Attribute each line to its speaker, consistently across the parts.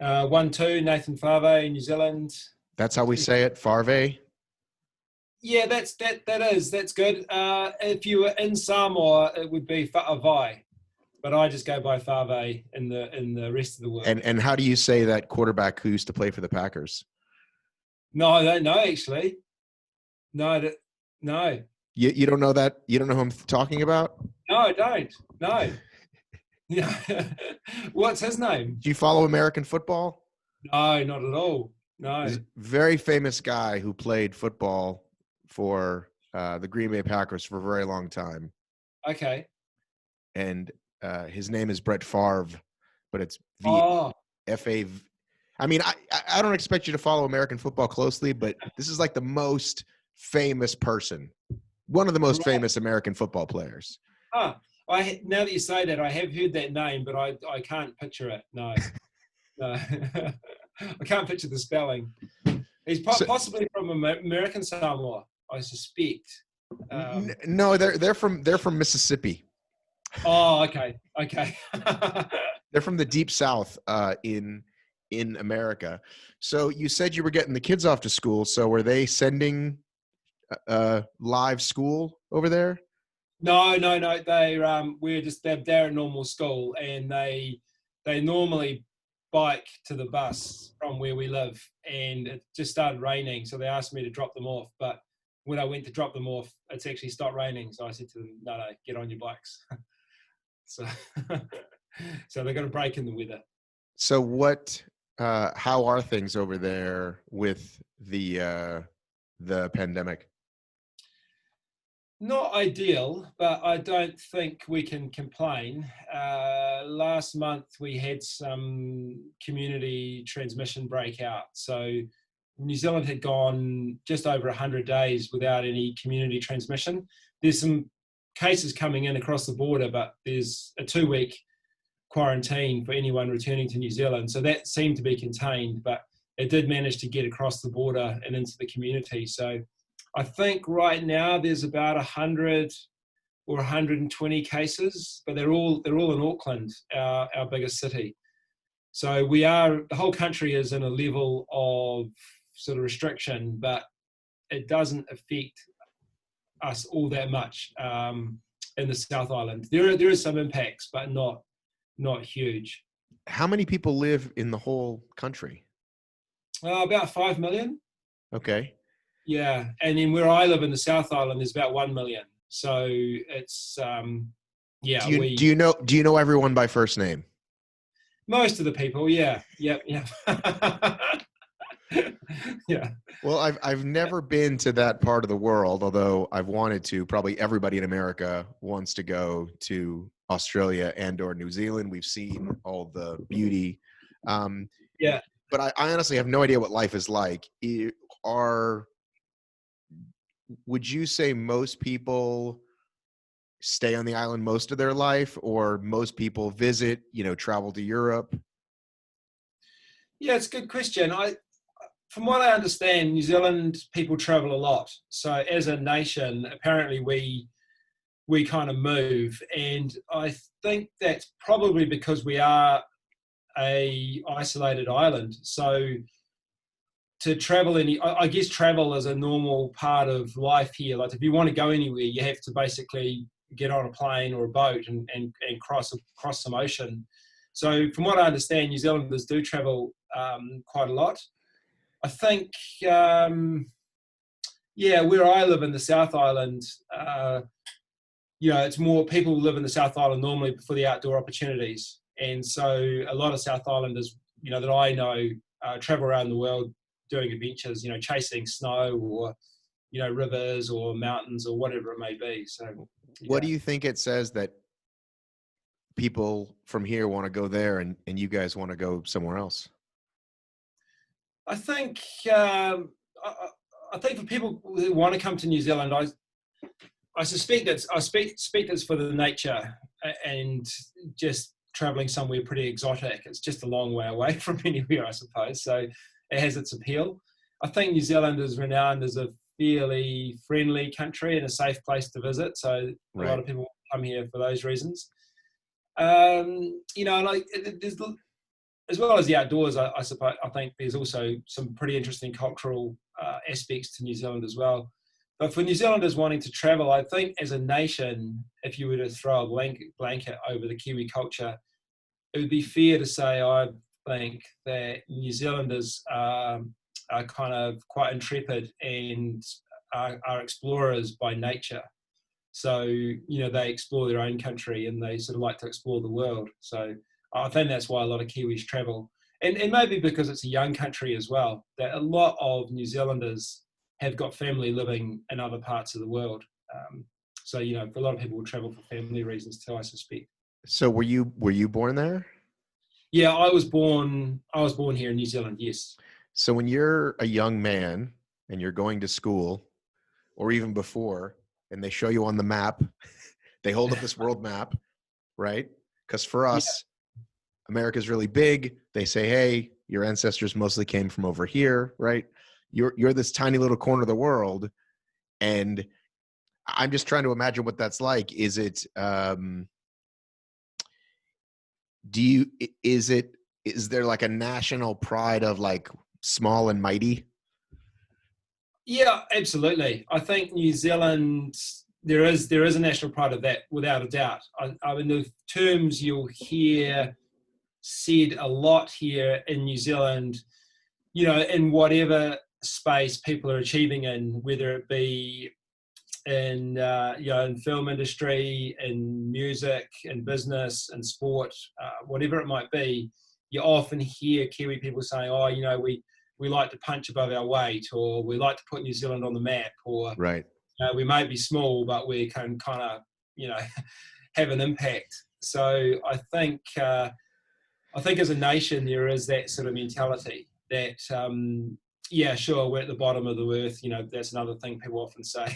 Speaker 1: 1-2, Nathan Favre, New Zealand.
Speaker 2: That's how we say it, Farve.
Speaker 1: Yeah, that's good. If you were in Samoa, it would be Fa'avai, but I just go by Favre in the rest of the world.
Speaker 2: And how do you say that quarterback who used to play for the Packers?
Speaker 1: No, I don't know actually. No.
Speaker 2: You don't know that? You don't know who I'm talking about?
Speaker 1: No, I don't. No. Yeah. What's his name?
Speaker 2: Do you follow American football?
Speaker 1: No, not at all. No.
Speaker 2: He's a very famous guy who played football for the Green Bay Packers for a very long time.
Speaker 1: Okay.
Speaker 2: And his name is Brett Favre, but it's V-F-A. I mean, I don't expect you to follow American football closely, but this is like the most famous person, one of the most famous American football players.
Speaker 1: Now that you say that, I have heard that name, but I can't picture it. No. No. I can't picture the spelling. He's possibly from American Samoa, I suspect.
Speaker 2: No, they're from Mississippi.
Speaker 1: Oh, okay.
Speaker 2: They're from the deep South in America. So you said you were getting the kids off to school. So were they sending live school over there?
Speaker 1: No. They're at normal school, and they normally bike to the bus from where we live, and it just started raining, so they asked me to drop them off. But when I went to drop them off, it's actually stopped raining, so I said to them, no, get on your bikes. So they got a break in the weather.
Speaker 2: So how are things over there with the pandemic?
Speaker 1: Not ideal, but I don't think we can complain. Last month we had some community transmission breakout. So New Zealand had gone just over 100 days without any community transmission. There's some cases coming in across the border, but there's a 2-week quarantine for anyone returning to New Zealand. So that seemed to be contained, but it did manage to get across the border and into the community. So I think right now there's about 100 or 120 cases, but they're all in Auckland, our biggest city. So the whole country is in a level of sort of restriction, but it doesn't affect us all that much in the South Island. There is some impacts, but not huge.
Speaker 2: How many people live in the whole country?
Speaker 1: About 5 million.
Speaker 2: Okay.
Speaker 1: Yeah, and then where I live in the South Island, there's about 1 million. So it's yeah.
Speaker 2: Do you know everyone by first name?
Speaker 1: Most of the people, yeah. Yeah. Yeah.
Speaker 2: Well, I've never been to that part of the world, although I've wanted to. Probably everybody in America wants to go to Australia and or New Zealand. We've seen all the beauty.
Speaker 1: Yeah.
Speaker 2: But I honestly have no idea what life is like. Would you say most people stay on the island most of their life, or most people visit, travel to Europe?
Speaker 1: Yeah, it's a good question. From what I understand, New Zealand people travel a lot. So as a nation, apparently we kind of move, and I think that's probably because we are a isolated island. So to travel I guess travel is a normal part of life here. Like if you want to go anywhere, you have to basically get on a plane or a boat and cross some ocean. So from what I understand, New Zealanders do travel quite a lot. I think, where I live in the South Island, it's more people live in the South Island normally for the outdoor opportunities. And so a lot of South Islanders, that I know, travel around the world doing adventures, chasing snow or, rivers or mountains or whatever it may be. So, yeah.
Speaker 2: What do you think it says that people from here want to go there and you guys want to go somewhere else?
Speaker 1: I think for people who want to come to New Zealand, I suspect it's for the nature and just traveling somewhere pretty exotic. It's just a long way away from anywhere, I suppose. So it has its appeal. I think New Zealand is renowned as a fairly friendly country and a safe place to visit. So a lot of people come here for those reasons. And there's as well as the outdoors, I suppose, I think there's also some pretty interesting cultural aspects to New Zealand as well. But for New Zealanders wanting to travel, I think as a nation, if you were to throw a blanket over the Kiwi culture, it would be fair to say, I think, that New Zealanders are kind of quite intrepid and are explorers by nature. So, they explore their own country and they sort of like to explore the world. So I think that's why a lot of Kiwis travel. And maybe because it's a young country as well, that a lot of New Zealanders have got family living in other parts of the world. So, a lot of people will travel for family reasons too, I suspect.
Speaker 2: So were you born there?
Speaker 1: Yeah, I was born here in New Zealand, yes.
Speaker 2: So when you're a young man and you're going to school, or even before, and they show you on the map, they hold up this world map, right? Because for us, America's really big. They say, hey, your ancestors mostly came from over here, right? You're this tiny little corner of the world. And I'm just trying to imagine what that's like. Is there like a national pride of like small and mighty?
Speaker 1: Yeah, absolutely. I think New Zealand, there is a national pride of that, without a doubt. I mean, the terms you'll hear said a lot here in New Zealand, in whatever space people are achieving in, whether it be in in film industry, in music, in business, in sport, whatever it might be, you often hear Kiwi people saying, "Oh, we like to punch above our weight," or "We like to put New Zealand on the map," or
Speaker 2: right.
Speaker 1: "We may be small, but we can kind of have an impact." So I think as a nation there is that sort of mentality that sure, we're at the bottom of the earth. That's another thing people often say.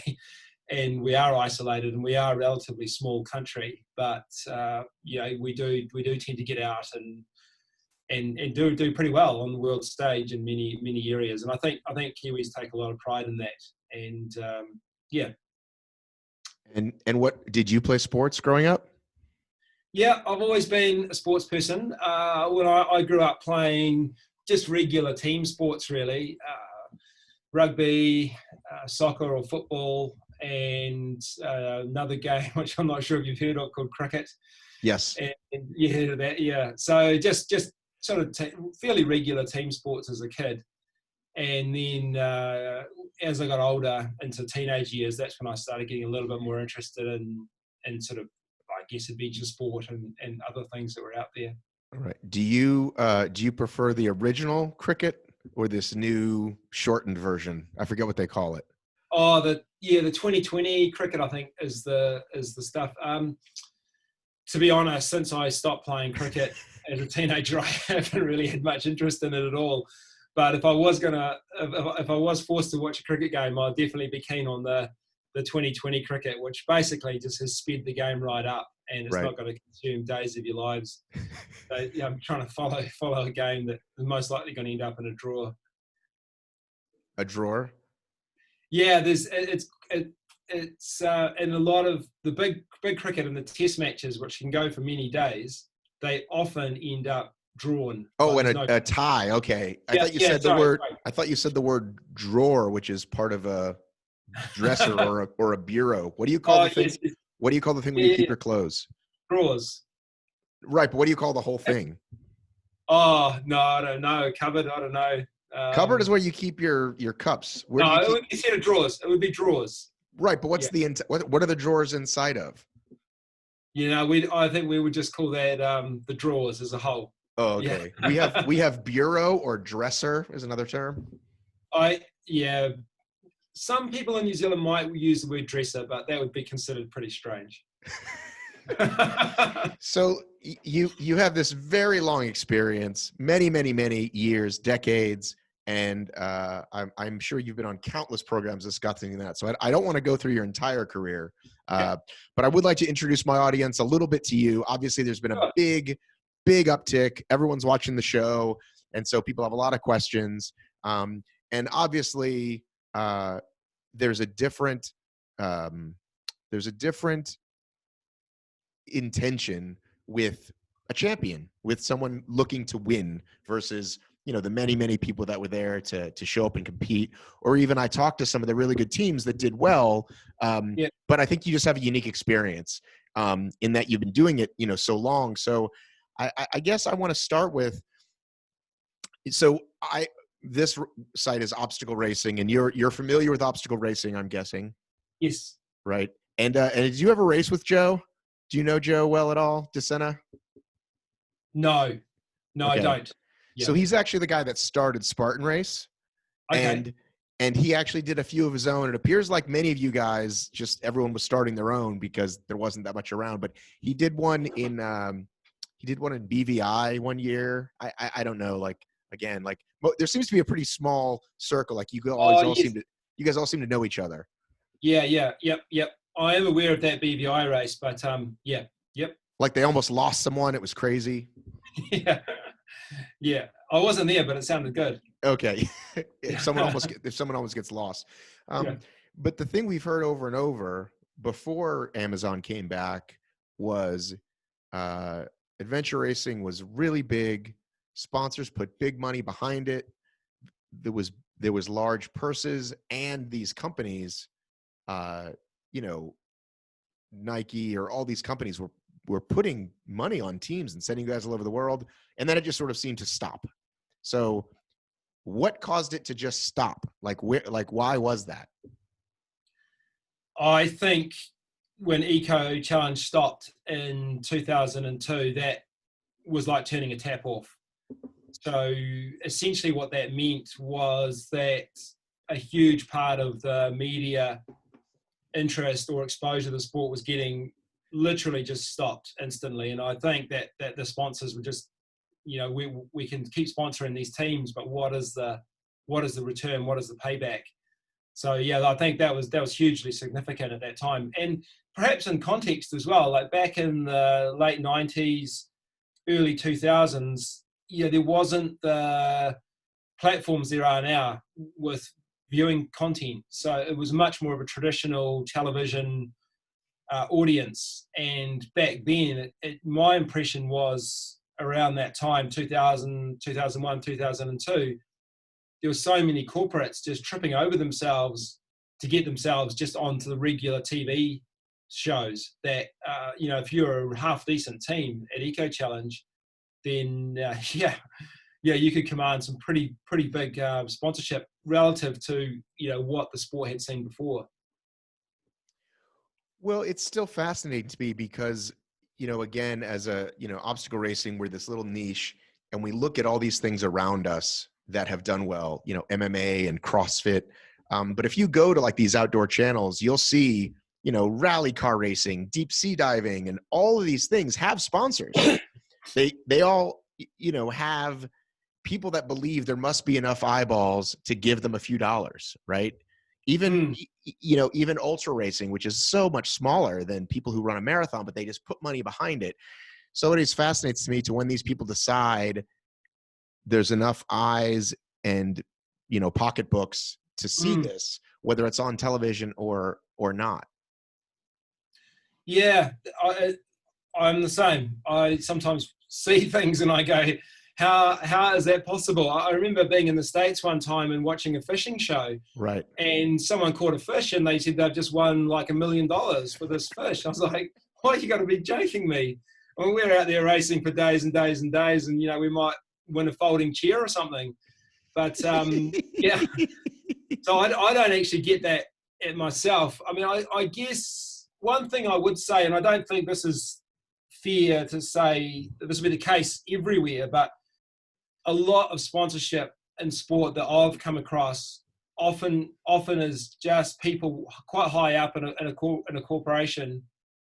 Speaker 1: And we are isolated and we are a relatively small country, but we do tend to get out and do pretty well on the world stage in many areas. And I think Kiwis take a lot of pride in that. And
Speaker 2: And what did you play sports growing up?
Speaker 1: Yeah, I've always been a sports person. When I grew up playing just regular team sports, really, rugby, soccer or football, and another game which I'm not sure if you've heard of called cricket.
Speaker 2: Yes.
Speaker 1: And so just sort of fairly regular team sports as a kid. And then as I got older into teenage years, that's when I started getting a little bit more interested in sort of, I guess, adventure sport and other things that were out there.
Speaker 2: All right. Do you prefer the original cricket or this new shortened version? I forget what they call it.
Speaker 1: Oh, the 2020 cricket, I think, is the stuff. To be honest, since I stopped playing cricket as a teenager, I haven't really had much interest in it at all. But if I was forced to watch a cricket game, I'd definitely be keen on the 2020 cricket, which basically just has sped the game right up, and it's not going to consume days of your lives. So I'm trying to follow a game that is most likely going to end up in a draw.
Speaker 2: A drawer?
Speaker 1: Yeah, it's in a lot of the big cricket and the test matches, which can go for many days, they often end up drawn.
Speaker 2: Oh, and a tie. Okay, I thought you said the word. Right. I thought you said the word drawer, which is part of a dresser or a bureau. What do you call the thing? Yes. What do you call the thing when you keep your clothes?
Speaker 1: Drawers.
Speaker 2: Right, but what do you call the whole thing?
Speaker 1: Oh no, I don't know. Cupboard. I don't know.
Speaker 2: Cupboard is where you keep your cups.
Speaker 1: It would be a set of drawers. It would be drawers.
Speaker 2: Right, but what's what are the drawers inside of?
Speaker 1: I think we would just call that the drawers as a whole.
Speaker 2: Oh, okay. Yeah. we have bureau or dresser is another term.
Speaker 1: Some people in New Zealand might use the word dresser, but that would be considered pretty strange.
Speaker 2: So you have this very long experience, many years, decades, and I'm sure you've been on countless programs discussing that. So I don't want to go through your entire career, but I would like to introduce my audience a little bit to you. Obviously, there's been a big uptick. Everyone's watching the show, and so people have a lot of questions. And obviously, there's a different intention with a champion, with someone looking to win versus, the many people that were there to show up and compete. Or even I talked to some of the really good teams that did well.
Speaker 1: Yeah.
Speaker 2: But I think you just have a unique experience in that you've been doing it, so long. So I guess I want to start with, this site is obstacle racing, and you're familiar with obstacle racing, I'm guessing.
Speaker 1: Yes.
Speaker 2: Right. And did you ever race with Joe? Do you know Joe well at all, DeSena?
Speaker 1: No, okay. I don't.
Speaker 2: Yeah. So he's actually the guy that started Spartan Race.
Speaker 1: Okay.
Speaker 2: And he actually did a few of his own. It appears like many of you guys, just everyone was starting their own because there wasn't that much around. But he did one in BVI one year. I don't know. Like, again, like there seems to be a pretty small circle. Like you guys all seem to know each other.
Speaker 1: Yeah. Yep. I am aware of that BVI race, but yep.
Speaker 2: Like they almost lost someone. It was crazy.
Speaker 1: Yeah. I wasn't there, but it sounded good.
Speaker 2: Okay. if someone almost gets lost. But the thing we've heard over and over before Amazon came back was adventure racing was really big. Sponsors put big money behind it. There was large purses, and these companies, Nike or all these companies were putting money on teams and sending guys all over the world. And then it just sort of seemed to stop. So what caused it to just stop? Why was that?
Speaker 1: I think when Eco Challenge stopped in 2002, that was like turning a tap off. So essentially what that meant was that a huge part of the media interest or exposure the sport was getting literally just stopped instantly. And I think that the sponsors were just, we can keep sponsoring these teams, but what is the return? What is the payback? So I think that was hugely significant at that time. And perhaps in context as well, like back in the late 90s, early 2000s, there wasn't the platforms there are now with viewing content. So it was much more of a traditional television audience. And back then, my impression was around that time, 2000, 2001, 2002, there were so many corporates just tripping over themselves to get themselves just onto the regular TV shows that, if you're a half decent team at Eco Challenge, then you could command some pretty big sponsorship relative to, what the sport had seen before.
Speaker 2: Well, it's still fascinating to me because, again, as obstacle racing, we're this little niche, and we look at all these things around us that have done well, MMA and CrossFit. But if you go to like these outdoor channels, you'll see, rally car racing, deep sea diving, and all of these things have sponsors. They all, have people that believe there must be enough eyeballs to give them a few dollars, right? Even ultra racing, which is so much smaller than people who run a marathon, but they just put money behind it. So it fascinates me to when these people decide there's enough eyes and, pocketbooks to see this, whether it's on television or not.
Speaker 1: Yeah, I'm the same. I sometimes see things and I go, how is that possible? I remember being in the States one time and watching a fishing show.
Speaker 2: Right.
Speaker 1: And someone caught a fish and they said they've just won like $1 million for this fish. I was like, why are you going to be joking me? I mean, we're out there racing for days and days and days, and, we might win a folding chair or something. But, yeah. So I don't actually get that at myself. I mean, I guess one thing I would say, and I don't think this is fair to say that this would be the case everywhere, but a lot of sponsorship in sport that I've come across often is just people quite high up in a corporation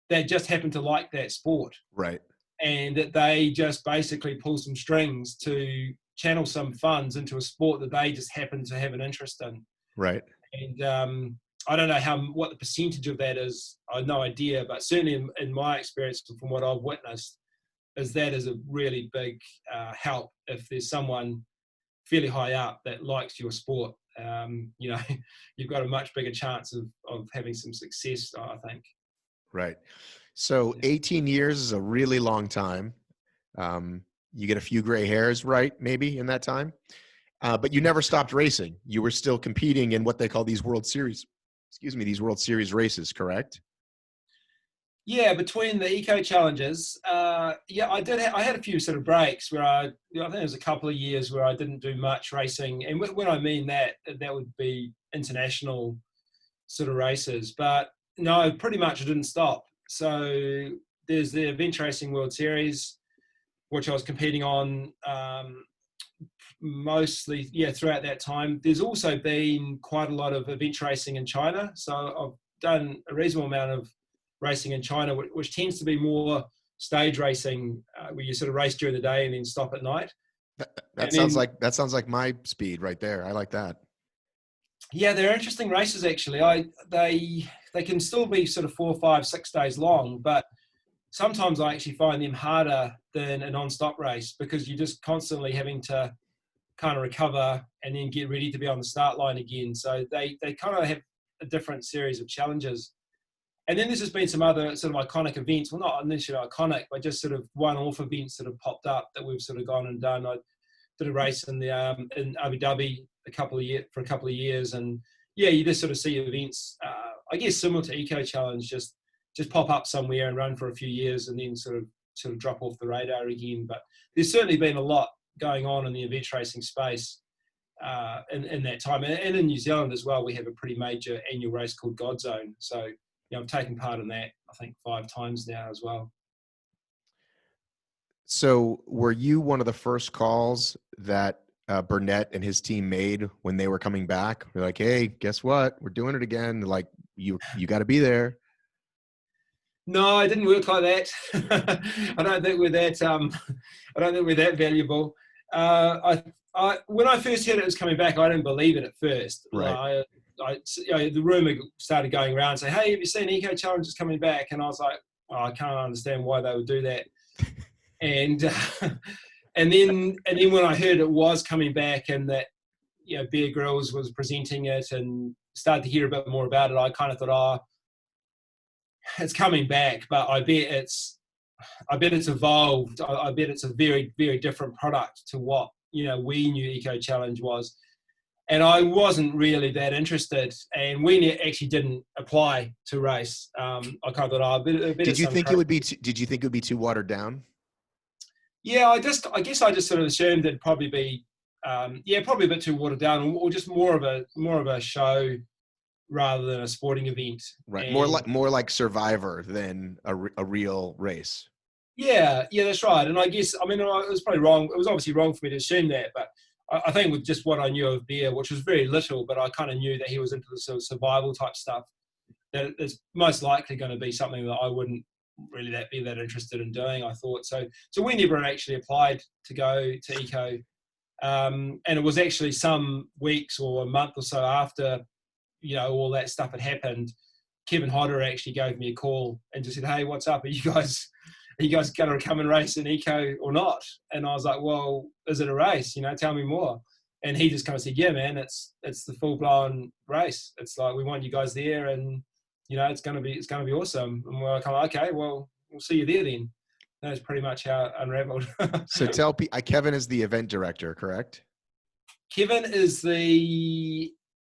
Speaker 1: that just happen to like that sport.
Speaker 2: Right.
Speaker 1: And that they just basically pull some strings to channel some funds into a sport that they just happen to have an interest in.
Speaker 2: Right.
Speaker 1: And I don't know what the percentage of that is. I have no idea, but certainly in my experience, from what I've witnessed, is that is a really big help if there's someone fairly high up that likes your sport. You've got a much bigger chance of having some success, I think.
Speaker 2: Right. So 18 years is a really long time. You get a few gray hairs, right? Maybe in that time. But you never stopped racing. You were still competing in what they call these World Series. These World Series races, correct?
Speaker 1: Yeah, between the eco challenges, yeah, I had a few sort of breaks where I think there was a couple of years where I didn't do much racing, and when I mean that, that would be international sort of races. But no, pretty much I didn't stop. So there's the Event Racing World Series, which I was competing on mostly, yeah, throughout that time. There's also been quite a lot of event racing in China, so I've done a reasonable amount of racing in China, which tends to be more stage racing, where you sort of race during the day and then stop at night.
Speaker 2: That sounds like my speed right there. I like that.
Speaker 1: Yeah, they're interesting races actually. They can still be sort of 4, 5, 6 days long, but sometimes I actually find them harder than a non-stop race because you're just constantly having to kind of recover and then get ready to be on the start line again. So they kind of have a different series of challenges. And then there's just been some other sort of iconic events. Well, not necessarily iconic, but just sort of one-off events that have popped up that we've sort of gone and done. I did a race in Abu Dhabi for a couple of years, and yeah, you just sort of see events, I guess similar to Eco Challenge, just pop up somewhere and run for a few years, and then sort of drop off the radar again. But there's certainly been a lot going on in the event racing space in that time, and in New Zealand as well. We have a pretty major annual race called Godzone, so. Yeah, I've taken part in that, I think, 5 times now as well.
Speaker 2: So were you one of the first calls that Burnett and his team made when they were coming back? They're like, hey, guess what? We're doing it again. They're like, you got to be there.
Speaker 1: No, it didn't work like that. I don't think we're that. I don't think we're that valuable. When I first heard it was coming back, I didn't believe it at first.
Speaker 2: Right.
Speaker 1: The rumor started going around saying, hey, have you seen Eco Challenges coming back? And I was like, oh, I can't understand why they would do that. And and then when I heard it was coming back and that, Bear Grylls was presenting it and started to hear a bit more about it, I kind of thought, oh, it's coming back, but I bet it's evolved. I bet it's a very, very different product to what, we knew Eco Challenge was. And I wasn't really that interested, and we actually didn't apply to race. I kind of thought,
Speaker 2: Did you think it would be too watered down?
Speaker 1: Yeah, I guess I just sort of assumed it'd probably be, probably a bit too watered down, or just more of a show rather than a sporting event.
Speaker 2: Right, and more like Survivor than a real race.
Speaker 1: Yeah, that's right. And I guess, it was probably wrong. It was obviously wrong for me to assume that, but I think with just what I knew of Bear, which was very little, but I kind of knew that he was into the sort of survival type stuff, that it's most likely going to be something that I wouldn't really be that interested in doing, I thought. So we never actually applied to go to Eco. And it was actually some weeks or a month or so after, all that stuff had happened, Kevin Hodder actually gave me a call and just said, hey, what's up? Are you guys going to come and race in Eco or not? And I was like, well, is it a race? Tell me more. And he just kind of said, yeah, man, it's the full blown race. It's like, we want you guys there, and it's going to be awesome. And we're like, okay, well, we'll see you there then. That's pretty much how it unraveled.
Speaker 2: So tell Kevin is the event director, correct?
Speaker 1: Kevin is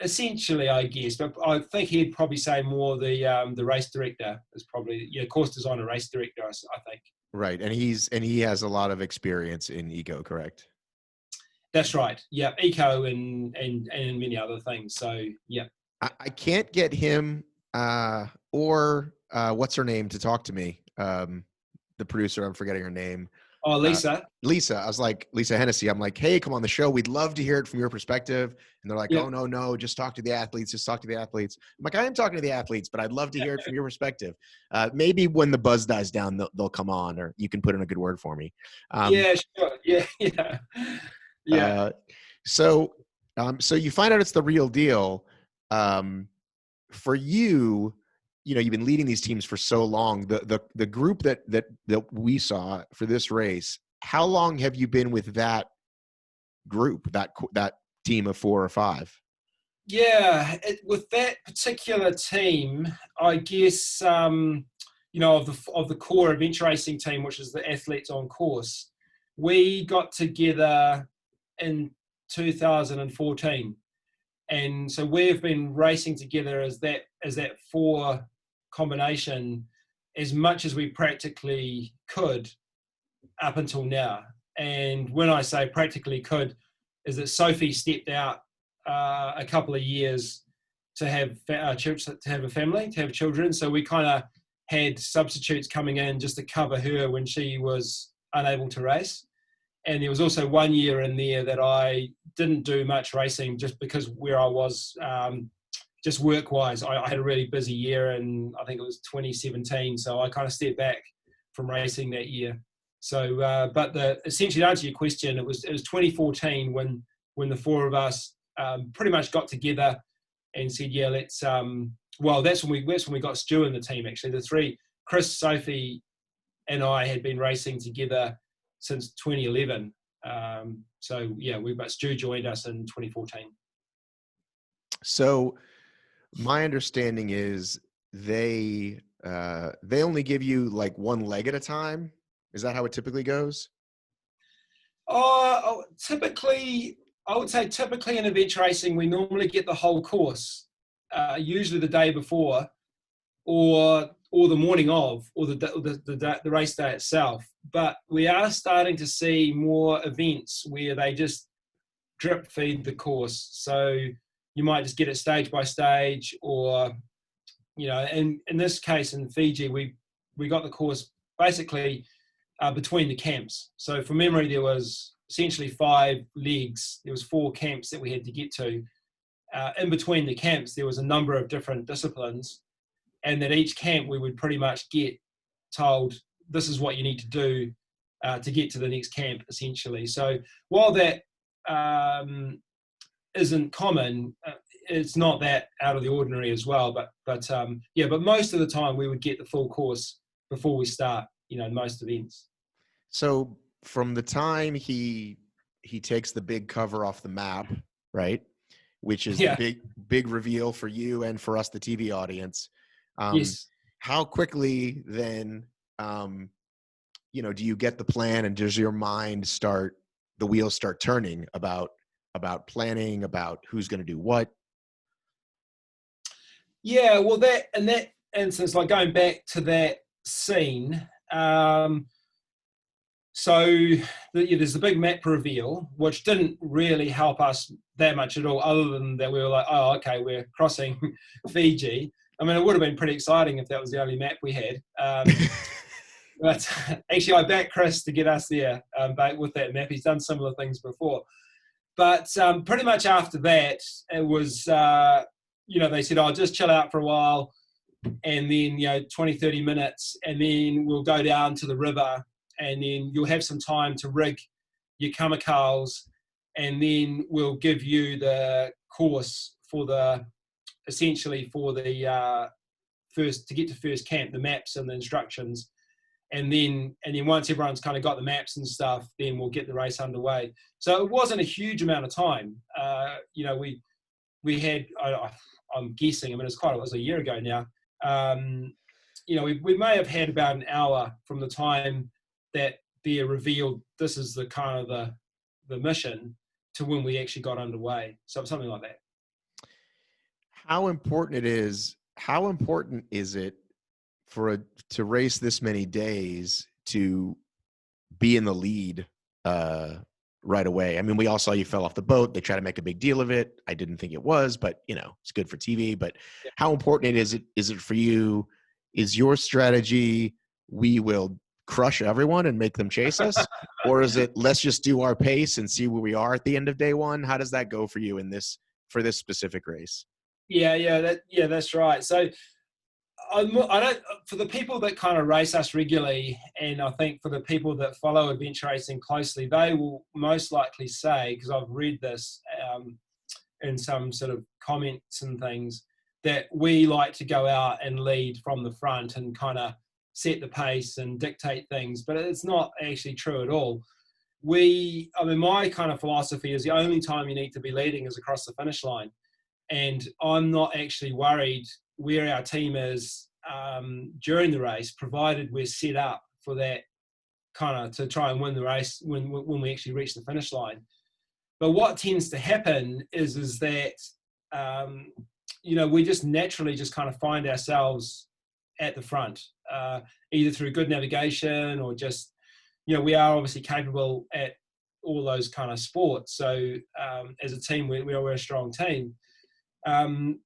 Speaker 1: essentially, I guess, but I think he'd probably say more the race director is probably, course designer, race director, I think.
Speaker 2: Right, and he has a lot of experience in Eco, correct?
Speaker 1: That's right. Yeah, Eco and many other things. So yeah,
Speaker 2: I can't get him or what's her name to talk to me. The producer, I'm forgetting her name.
Speaker 1: Oh, Lisa.
Speaker 2: Lisa. I was like, Lisa Hennessy. I'm like, hey, come on the show. We'd love to hear it from your perspective. And they're like, oh, no, just talk to the athletes. Just talk to the athletes. I'm like, I am talking to the athletes, but I'd love to hear it from your perspective. Maybe when the buzz dies down, they'll come on, or you can put in a good word for me.
Speaker 1: Yeah, sure. Yeah.
Speaker 2: So you find out it's the real deal. For you, you've been leading these teams for so long. The group that we saw for this race, how long have you been with that group, that team of 4 or 5?
Speaker 1: Yeah, with that particular team, I guess, of the core event racing team, which is the athletes on course, we got together in 2014. And so we've been racing together as that four combination as much as we practically could up until now. And when I say practically could, is that Sophie stepped out a couple of years to have a family, to have children. So we kind of had substitutes coming in just to cover her when she was unable to race. And there was also 1 year in there that I didn't do much racing just because where I was, just work-wise. I had a really busy year, and I think it was 2017. So I kind of stepped back from racing that year. So, but essentially to answer your question, it was 2014 when the four of us pretty much got together and said, yeah, let's. Well, that's when we got Stu in the team. Actually, the three, Chris, Sophie, and I had been racing together since 2011. So yeah, but Stu joined us in 2014.
Speaker 2: So my understanding is they only give you like one leg at a time. Is that how it typically goes?
Speaker 1: Typically, I would say typically in event racing, we normally get the whole course, usually the day before, or the morning of, or the race day itself. But we are starting to see more events where they just drip feed the course. So you might just get it stage by stage, or, and in this case in Fiji, we got the course basically between the camps. So from memory, there was essentially 5 legs. There was 4 camps that we had to get to. In between the camps, there was a number of different disciplines, and at each camp we would pretty much get told, this is what you need to do to get to the next camp, essentially. So while that isn't common, it's not that out of the ordinary as well. But most of the time we would get the full course before we start, most events.
Speaker 2: So from the time he takes the big cover off the map, right, which is the big reveal for you and for us, the TV audience.
Speaker 1: Yes.
Speaker 2: How quickly then, do you get the plan, and does your mind the wheels start turning about planning, about who's going to do what?
Speaker 1: Yeah, well, in that instance, like going back to that scene, there's the big map reveal, which didn't really help us that much at all, other than that we were like, oh, okay, we're crossing Fiji. I mean, it would have been pretty exciting if that was the only map we had. But actually, I backed Chris to get us there with that map. He's done similar things before. But pretty much after that, it was, they said, oh, just chill out for a while, and then, 20, 30 minutes, and then we'll go down to the river, and then you'll have some time to rig your kamikals, and then we'll give you the course essentially for the first, to get to first camp, the maps and the instructions. And then once everyone's kind of got the maps and stuff, then we'll get the race underway. So it wasn't a huge amount of time. We had, I'm guessing, I mean, it was a year ago now. We may have had about an hour from the time that Bear revealed this is the kind of the mission to when we actually got underway. So something like that.
Speaker 2: How important is it to race this many days to be in the lead right away? I mean, we all saw you fell off the boat. They try to make a big deal of it. I didn't think it was, but it's good for TV. But how important is it for you? Is your strategy, we will crush everyone and make them chase us? Or is it, let's just do our pace and see where we are at the end of day one? How does that go for you for this specific race?
Speaker 1: That's right. So for the people that kind of race us regularly, and I think for the people that follow adventure racing closely, they will most likely say, because I've read this in some sort of comments and things, that we like to go out and lead from the front and kind of set the pace and dictate things, but it's not actually true at all. My kind of philosophy is the only time you need to be leading is across the finish line. And I'm not actually worried where our team is during the race, provided we're set up for that kind of to try and win the race when we actually reach the finish line. But what tends to happen is that, we just naturally just kind of find ourselves at the front, either through good navigation or just, we are obviously capable at all those kind of sports. So as a team, we're a strong team.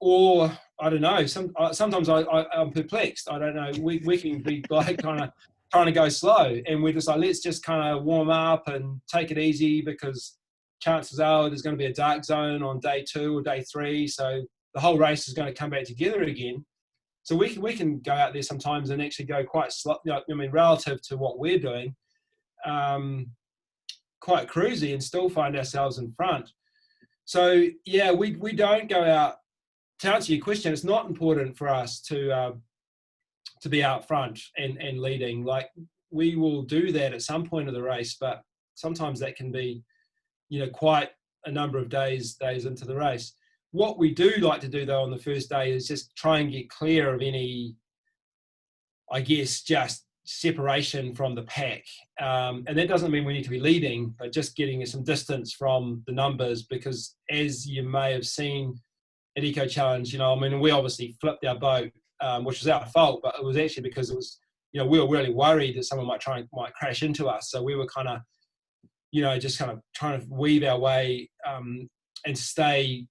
Speaker 1: Or I don't know, sometimes I'm perplexed. I don't know, we can be like kind of trying to go slow, and we're just like, let's just kind of warm up and take it easy, because chances are there's going to be a dark zone on day 2 or day 3, so the whole race is going to come back together again. So we can go out there sometimes and actually go quite slow, relative to what we're doing, quite cruisy, and still find ourselves in front. So yeah, we don't go out. To answer your question, it's not important for us to be out front and leading. Like, we will do that at some point of the race, but sometimes that can be, quite a number of days into the race. What we do like to do though on the first day is just try and get clear of any, I guess, just separation from the pack. And that doesn't mean we need to be leading, but just getting some distance from the numbers, because as you may have seen at Eco Challenge, we obviously flipped our boat, which was our fault, but it was actually because it was, we were really worried that someone might crash into us. So we were kind of, just kind of trying to weave our way and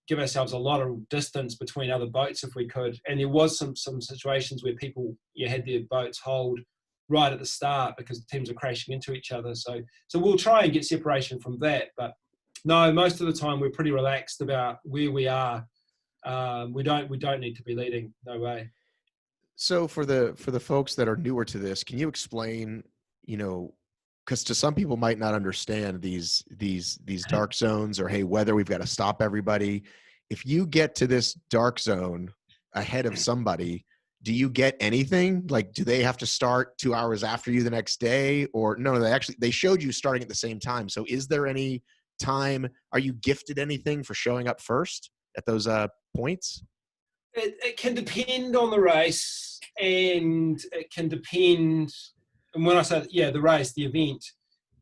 Speaker 1: give ourselves a lot of distance between other boats if we could. And there was some situations where people had their boats hold right at the start because teams are crashing into each other. So we'll try and get separation from that. But no, most of the time we're pretty relaxed about where we are. We don't need to be leading. No way.
Speaker 2: So for the folks that are newer to this, can you explain, because to some people might not understand these dark zones, or, hey, whether we've got to stop everybody. If you get to this dark zone ahead of somebody, do you get anything? Like, do they have to start 2 hours after you the next day? Or no, they showed you starting at the same time. So is there any time? Are you gifted anything for showing up first at those points?
Speaker 1: It can depend on the race, and it can depend, and when I say the race, the event,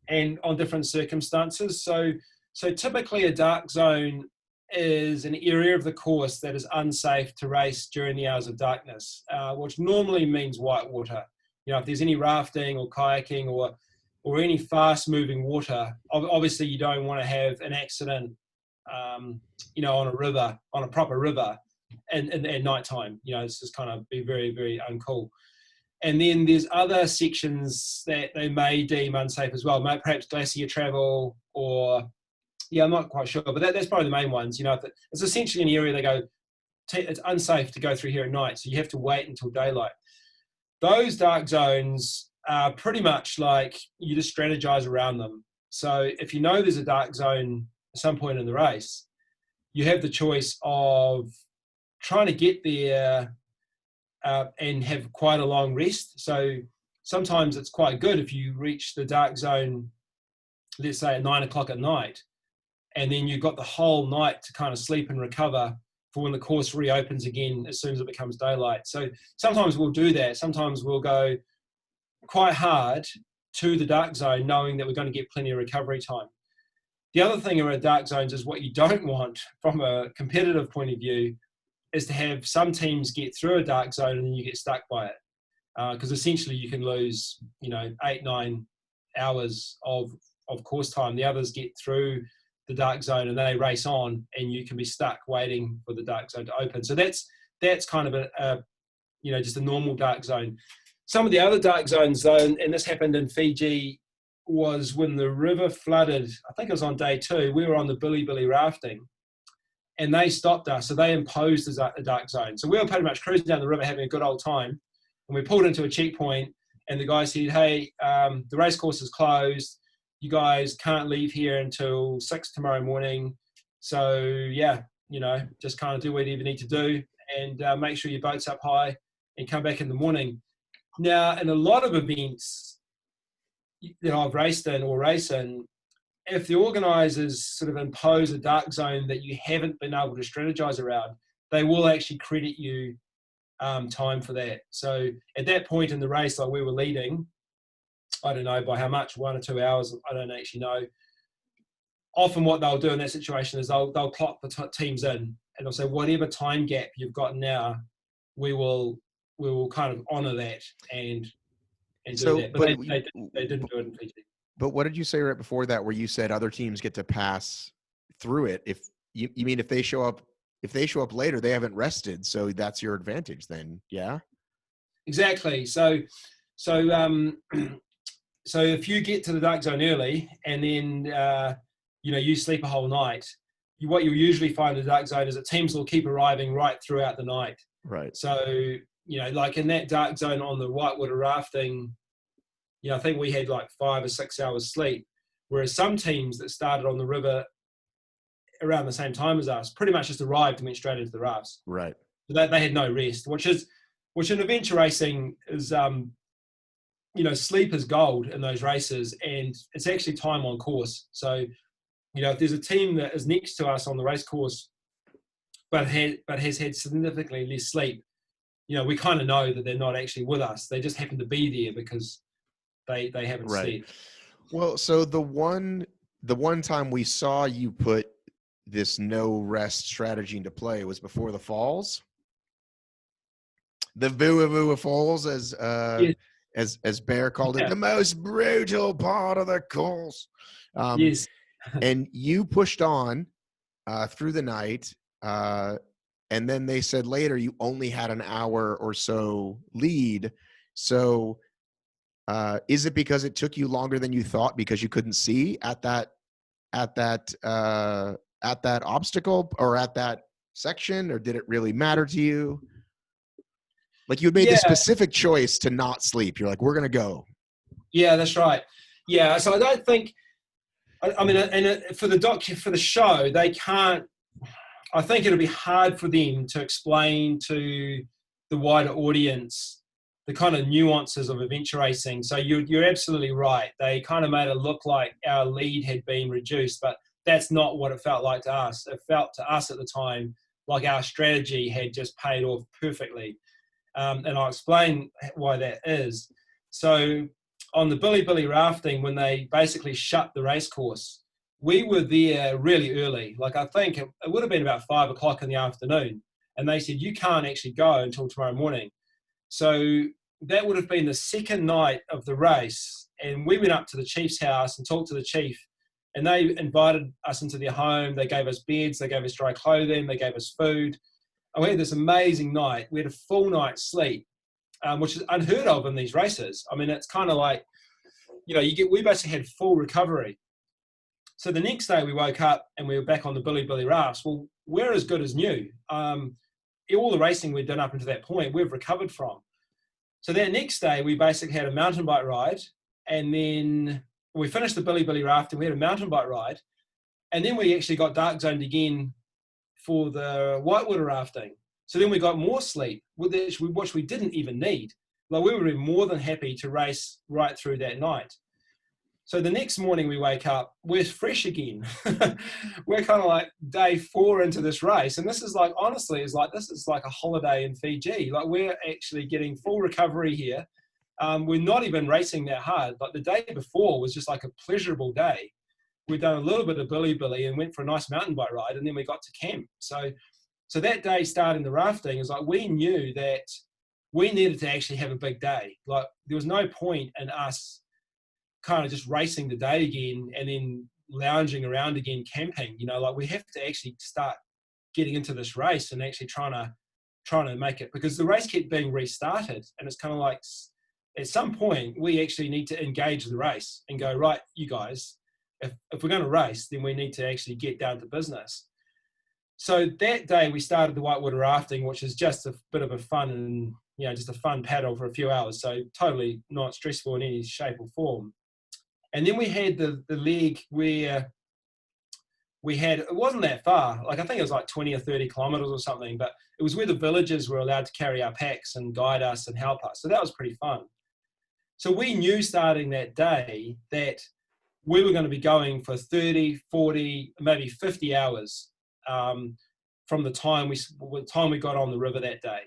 Speaker 1: and on different circumstances. So typically a dark zone is an area of the course that is unsafe to race during the hours of darkness, which normally means whitewater. If there's any rafting or kayaking or any fast-moving water, obviously you don't want to have an accident, on a river, on a proper river, and at night time. It's just kind of be very, very uncool. And then there's other sections that they may deem unsafe as well, perhaps glacier travel, or I'm not quite sure, but that's probably the main ones. It's essentially an area they go, it's unsafe to go through here at night, so you have to wait until daylight. Those dark zones are pretty much like you just strategize around them. So if there's a dark zone at some point in the race, you have the choice of trying to get there and have quite a long rest. So sometimes it's quite good if you reach the dark zone, let's say at 9 o'clock at night, and then you've got the whole night to kind of sleep and recover for when the course reopens again as soon as it becomes daylight. So sometimes we'll do that. Sometimes we'll go quite hard to the dark zone, knowing that we're going to get plenty of recovery time. The other thing about dark zones is, what you don't want from a competitive point of view is to have some teams get through a dark zone and then you get stuck by it. Because essentially you can lose, 8-9 hours of course time. The others get through the dark zone and they race on, and you can be stuck waiting for the dark zone to open. So that's kind of just a normal dark zone. Some of the other dark zones though, and this happened in Fiji, was when the river flooded. I think it was on day 2. We were on the Billy rafting, and they stopped us. So they imposed a dark zone. So we were pretty much cruising down the river having a good old time, and we pulled into a checkpoint, and the guy said, hey, the race course is closed. You guys can't leave here until 6 tomorrow morning. So just kind of do whatever you need to do, and make sure your boat's up high and come back in the morning. Now, in a lot of events that I've raced in or race in, if the organisers sort of impose a dark zone that you haven't been able to strategize around, they will actually credit you time for that. So at that point in the race, like we were leading, I don't know by how much, 1 or 2 hours. I don't actually know. Often what they'll do in that situation is they'll clock the teams in, and they'll say, whatever time gap you've got now, we will kind of honour that and do that. But they didn't do it in Fiji.
Speaker 2: But what did you say right before that, where you said other teams get to pass through it? If you mean if they show up later, they haven't rested, so that's your advantage then, yeah?
Speaker 1: Exactly. So if you get to the dark zone early and then you sleep a whole night, what you'll usually find in the dark zone is that teams will keep arriving right throughout the night.
Speaker 2: Right.
Speaker 1: So like in that dark zone on the whitewater rafting, I think we had like 5 or 6 hours sleep, whereas some teams that started on the river around the same time as us pretty much just arrived and went straight into the rafts.
Speaker 2: Right.
Speaker 1: So they had no rest, which in adventure racing is sleep is gold in those races, and it's actually time on course. So if there's a team that is next to us on the race course but has had significantly less sleep, we kind of know that they're not actually with us. They just happen to be there because they haven't slept.
Speaker 2: Well, so the one time we saw you put this no rest strategy into play was before the falls. The Vua Vua Falls, as Bear called it, the most brutal part of the course.
Speaker 1: Yes.
Speaker 2: And you pushed on through the night, and then they said later you only had an hour or so lead. So is it because it took you longer than you thought because you couldn't see at that obstacle or at that section, or did it really matter to you? Like you made the specific choice to not sleep. You're like, we're going to go.
Speaker 1: Yeah, that's right. Yeah. So I don't think, I mean, and for the show, they can't, I think it'll be hard for them to explain to the wider audience the kind of nuances of adventure racing. So you're absolutely right. They kind of made it look like our lead had been reduced, but that's not what it felt like to us. It felt to us at the time like our strategy had just paid off perfectly. And I'll explain why that is. So on the Billy rafting, when they basically shut the race course, we were there really early. Like I think it would have been about 5 o'clock in the afternoon. And they said, you can't actually go until tomorrow morning. So that would have been the second night of the race. And we went up to the chief's house and talked to the chief. And they invited us into their home. They gave us beds. They gave us dry clothing. They gave us food. And we had this amazing night. We had a full night's sleep, which is unheard of in these races. I mean, it's kind of like, we basically had full recovery. So the next day we woke up and we were back on the Billy rafts. Well, we're as good as new. All the racing we'd done up until that point, we've recovered from. So that next day we basically had a mountain bike ride, and then we finished the Billy raft and we had a mountain bike ride. And then we actually got dark zoned again for the whitewater rafting. So then we got more sleep, which we didn't even need. Like we would have been more than happy to race right through that night. So the next morning we wake up, we're fresh again. We're kind of like day 4 into this race. And this is like, honestly, this is like a holiday in Fiji. Like we're actually getting full recovery here. We're not even racing that hard. Like the day before was just like a pleasurable day. We'd done a little bit of Billy and went for a nice mountain bike ride, and then we got to camp. So that day starting the rafting is like we knew that we needed to actually have a big day. Like there was no point in us kind of just racing the day again and then lounging around again camping. Like we have to actually start getting into this race and actually trying to make it, because the race kept being restarted, and it's kind of like at some point we actually need to engage the race and go, right, you guys, if we're going to race, then we need to actually get down to business. So that day we started the whitewater rafting, which is just a bit of a fun and just a fun paddle for a few hours. So totally not stressful in any shape or form. And then we had the leg where it wasn't that far. Like I think it was like 20 or 30 kilometers or something, but it was where the villagers were allowed to carry our packs and guide us and help us. So that was pretty fun. So we knew starting that day that we were going to be going for 30, 40, maybe 50 hours from the time we got on the river that day.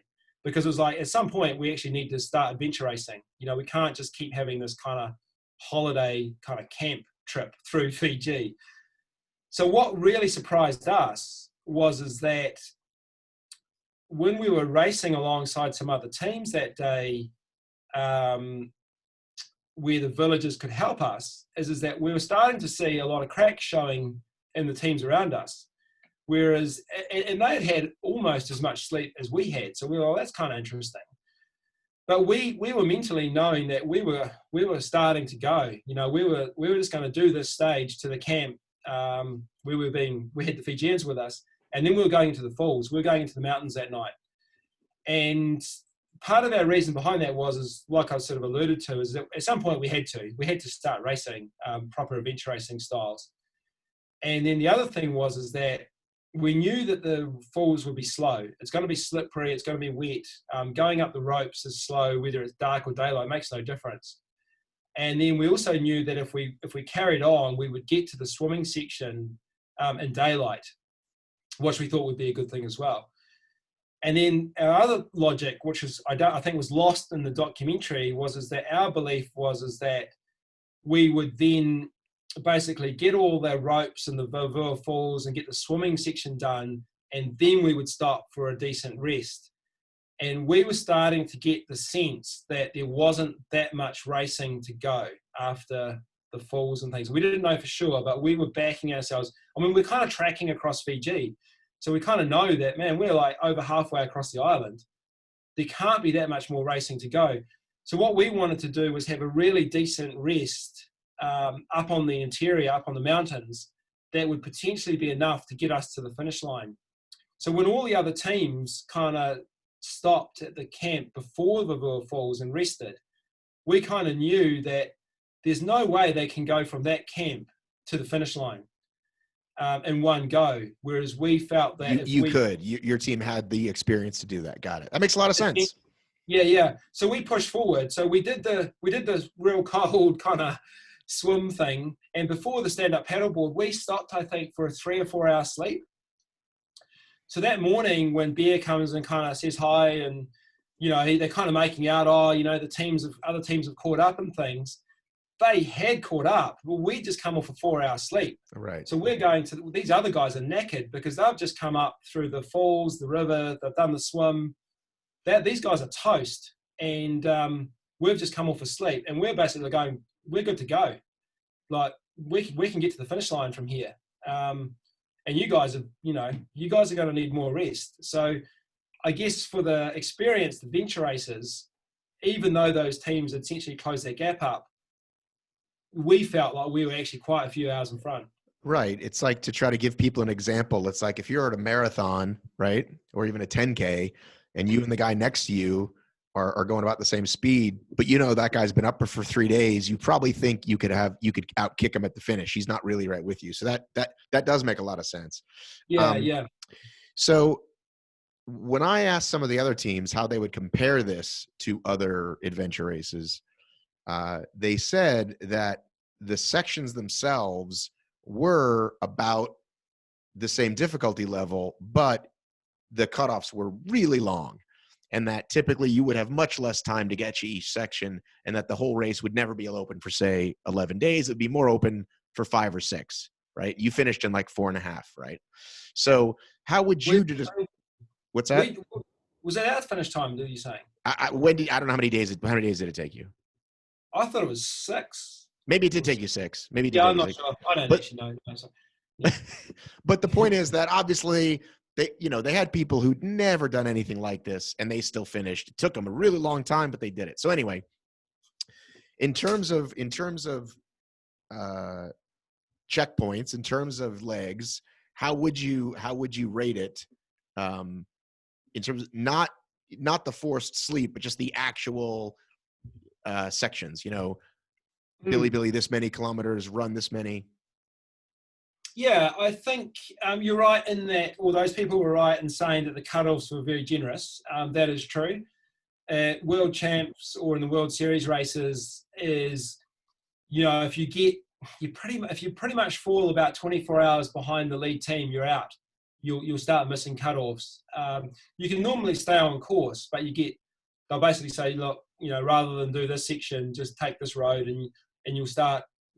Speaker 1: Because it was like, at some point, we actually need to start adventure racing. We can't just keep having this kind of holiday kind of camp trip through Fiji. So what really surprised us is that when we were racing alongside some other teams that day, where the villages could help us, is that we were starting to see a lot of cracks showing in the teams around us. Whereas, and they had almost as much sleep as we had. So we were, that's kind of interesting. But we were mentally knowing that we were starting to go. You know, we were just going to do this stage to the camp. We had the Fijians with us, and then we were going into the falls. We were going into the mountains that night. And part of our reason behind that is like I sort of alluded to, is that at some point we had to start racing proper adventure racing styles. And then the other thing is that we knew that the falls would be slow. It's going to be slippery. It's going to be wet. Going up the ropes is slow, whether it's dark or daylight, makes no difference. And then we also knew that if we carried on, we would get to the swimming section in daylight, which we thought would be a good thing as well. And then our other logic, which is I think was lost in the documentary, is that our belief is that we would then basically get all the ropes and the Vavua Falls and get the swimming section done, and then we would stop for a decent rest. And we were starting to get the sense that there wasn't that much racing to go after the falls and things. We didn't know for sure, but we were backing ourselves. I mean, we're kind of tracking across Fiji. So we kind of know that, man, we're like over halfway across the island. There can't be that much more racing to go. So what we wanted to do was have a really decent rest up on the interior, up on the mountains, that would potentially be enough to get us to the finish line. So when all the other teams kind of stopped at the camp before the Vavua Falls and rested, we kind of knew that there's no way they can go from that camp to the finish line in one go. Whereas we felt that
Speaker 2: your team had the experience to do that. Got it. That makes a lot of sense.
Speaker 1: Yeah. So we pushed forward. So we did the real cold kind of swim thing, and before the stand-up paddleboard, we stopped, I think, for a 3 or 4 hour sleep. So that morning when Bear comes and kind of says hi, and they're kind of making out, other teams have caught up and things. They had caught up. Well, we just come off a 4 hour sleep.
Speaker 2: Right.
Speaker 1: So we're going to, these other guys are knackered because they've just come up through the falls, the river, they've done the swim. These guys are toast, and we've just come off a sleep, and we're basically going, we're good to go. Like we can get to the finish line from here. And you guys are going to need more rest. So I guess for the experienced adventure racers, even though those teams had essentially closed their gap up, we felt like we were actually quite a few hours in front.
Speaker 2: Right. It's like, to try to give people an example, it's like if you're at a marathon, right, or even a 10K, and you and the guy next to you are going about the same speed, but that guy's been up for 3 days, you probably think you could outkick him at the finish. He's not really right with you. So that does make a lot of sense.
Speaker 1: Yeah.
Speaker 2: So when I asked some of the other teams how they would compare this to other adventure races, they said that the sections themselves were about the same difficulty level, but the cutoffs were really long, and that typically you would have much less time to get to each section, and that the whole race would never be open for, say, 11 days. It'd be more open for 5 or 6, right? You finished in like 4.5, right? So how would you what's that?
Speaker 1: Was that our finish time, did you say?
Speaker 2: I don't know how many days did it take you?
Speaker 1: I thought it was 6.
Speaker 2: Maybe it did take you 6. Maybe it did.
Speaker 1: Yeah, I'm not sure. I don't actually know.
Speaker 2: Yeah. But the point is that obviously they had people who'd never done anything like this, and they still finished. It took them a really long time, but they did it. So anyway, in terms of checkpoints, in terms of legs, how would you rate it in terms of not the forced sleep, but just the actual sections? Billy, this many kilometers, run this many.
Speaker 1: Yeah, I think you're right in that, or those people were right in saying that the cutoffs were very generous. That is true. World champs or in the World Series races is, if you pretty much fall about 24 hours behind the lead team, you're out. You'll start missing cutoffs. You can normally stay on course, but they'll basically say, look, rather than do this section, just take this road, and and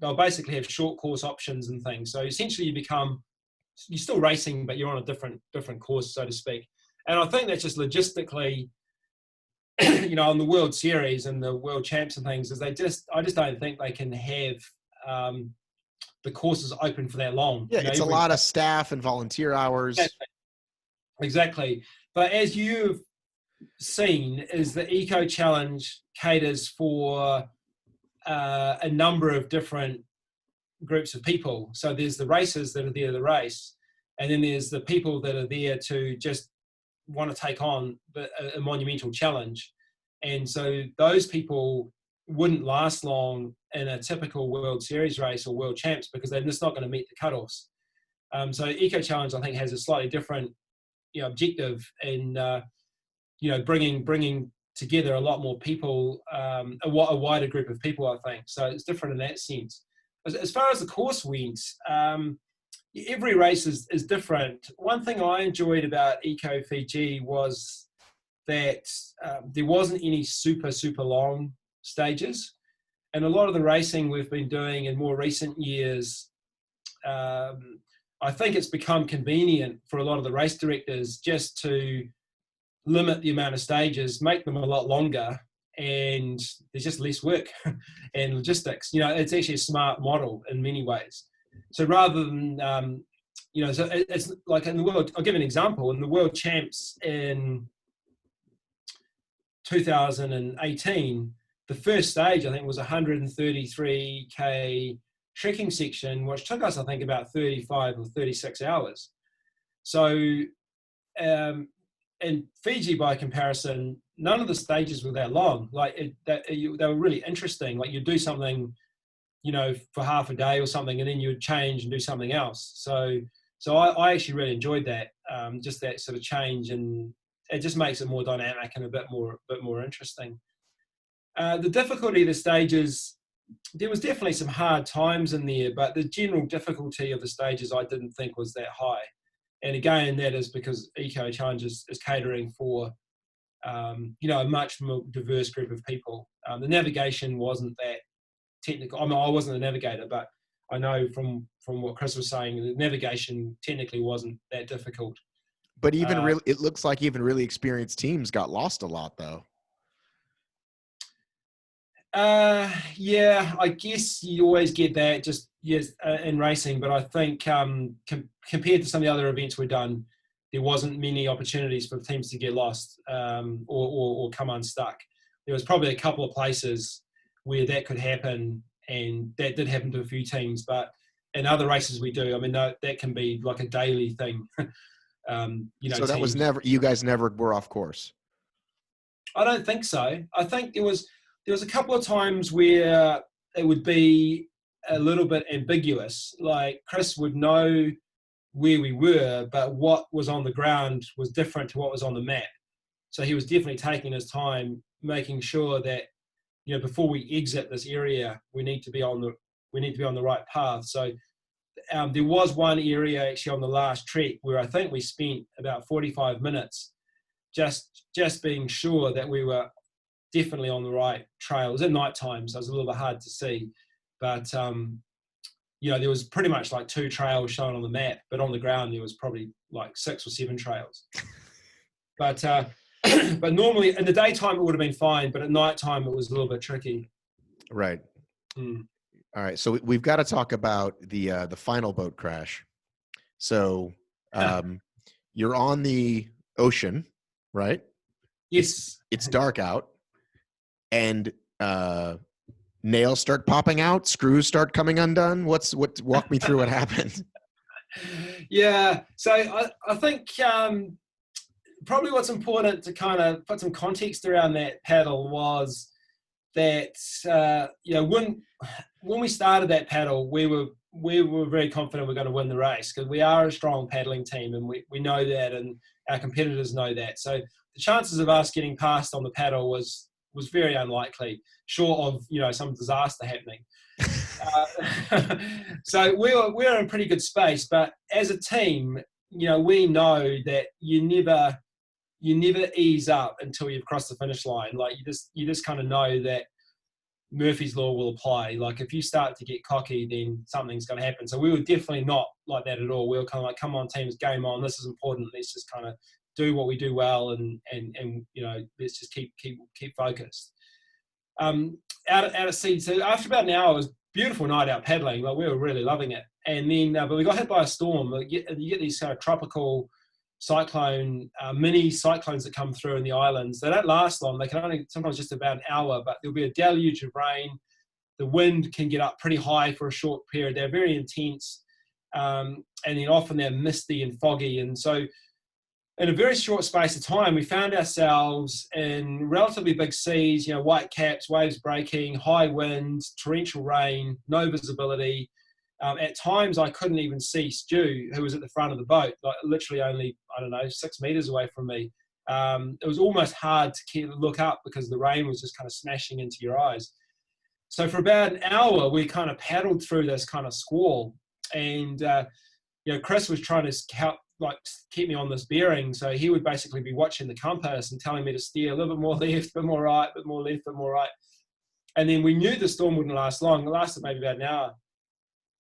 Speaker 1: they'll basically have short course options and things. So essentially you're still racing, but you're on a different course, so to speak. And I think that's just logistically, on the World Series and the World Champs and things, I just don't think they can have the courses open for that long.
Speaker 2: Yeah, it's a lot of staff and volunteer hours.
Speaker 1: Exactly. But as you've seen, is the Eco Challenge caters for a number of different groups of people. So there's the racers that are there to race, and then there's the people that are there to just want to take on a monumental challenge. And so those people wouldn't last long in a typical World Series race or World Champs because they're just not going to meet the cutoffs. So Eco Challenge, I think, has a slightly different objective in bringing together a lot more people, a wider group of people, I think. So it's different in that sense. As far as the course went, every race is different. One thing I enjoyed about Eco Fiji was that there wasn't any super long stages. And a lot of the racing we've been doing in more recent years, I think it's become convenient for a lot of the race directors just to limit the amount of stages, make them a lot longer, and there's just less work and logistics. It's actually a smart model in many ways. So rather than, so it's like in the world, I'll give an example. In the World Champs in 2018, the first stage, I think, was 133K trekking section, which took us, I think, about 35 or 36 hours. So, in Fiji, by comparison, none of the stages were that long. Like they were really interesting. Like you'd do something, for half a day or something, and then you would change and do something else. So I actually really enjoyed that, just that sort of change, and it just makes it more dynamic and a bit more interesting. The difficulty of the stages, there was definitely some hard times in there, but the general difficulty of the stages I didn't think was that high. And again, that is because Eco Challenge is catering for, a much more diverse group of people. The navigation wasn't that technical. I mean, I wasn't a navigator, but I know from what Chris was saying, the navigation technically wasn't that difficult.
Speaker 2: But it looks like even really experienced teams got lost a lot, though.
Speaker 1: Yeah, I guess you always get that in racing, but I think compared to some of the other events we've done, there wasn't many opportunities for teams to get lost or come unstuck. There was probably a couple of places where that could happen, and that did happen to a few teams, but in other races we do. I mean, that can be like a daily thing. So
Speaker 2: that was you guys never were off course?
Speaker 1: I don't think so. I think there was a couple of times where it would be a little bit ambiguous. Like Chris would know where we were, but what was on the ground was different to what was on the map. So he was definitely taking his time, making sure that, before we exit this area, we need to be on the right path. So there was one area actually on the last trek where I think we spent about 45 minutes just being sure that we were definitely on the right trail. It was at night time, so it was a little bit hard to see. But, there was pretty much like 2 trails shown on the map, but on the ground there was probably like 6 or 7 trails. But but normally in the daytime it would have been fine, but at night time it was a little bit tricky.
Speaker 2: Right. All right, so we've got to talk about the final boat crash. So you're on the ocean, right?
Speaker 1: Yes.
Speaker 2: It's dark out, and nails start popping out, screws start coming undone. Walk me through what happened.
Speaker 1: Yeah, so I think probably what's important to kind of put some context around that paddle was that when we started that paddle, we were very confident we're going to win the race because we are a strong paddling team, and we know that, and our competitors know that. So the chances of us getting past on the paddle was very unlikely, short of some disaster happening. So we were in pretty good space, but as a team, we know that you never ease up until you've crossed the finish line. Like you just kind of know that Murphy's Law will apply. Like if you start to get cocky, then something's going to happen. So we were definitely not like that at all. We were kind of like, come on teams, game on. This is important. Let's just kind of do what we do well, and let's just keep focused. Out at sea. So after about an hour, it was a beautiful night out paddling. Like we were really loving it. And then, but we got hit by a storm. Like you get these kind of tropical cyclone, mini cyclones that come through in the islands. They don't last long. They can only sometimes just about an hour, but there'll be a deluge of rain. The wind can get up pretty high for a short period. They're very intense. And then often they're misty and foggy. And so in a very short space of time, we found ourselves in relatively big seas, white caps, waves breaking, high winds, torrential rain, no visibility. At times, I couldn't even see Stu, who was at the front of the boat, like literally only, 6 meters away from me. It was almost hard to look up because the rain was just kind of smashing into your eyes. So for about an hour, we kind of paddled through this kind of squall. And, Chris was trying to help, keep me on this bearing. So he would basically be watching the compass and telling me to steer a little bit more left, a bit more right, a bit more left, a bit more right. And then we knew the storm wouldn't last long. It lasted maybe about an hour.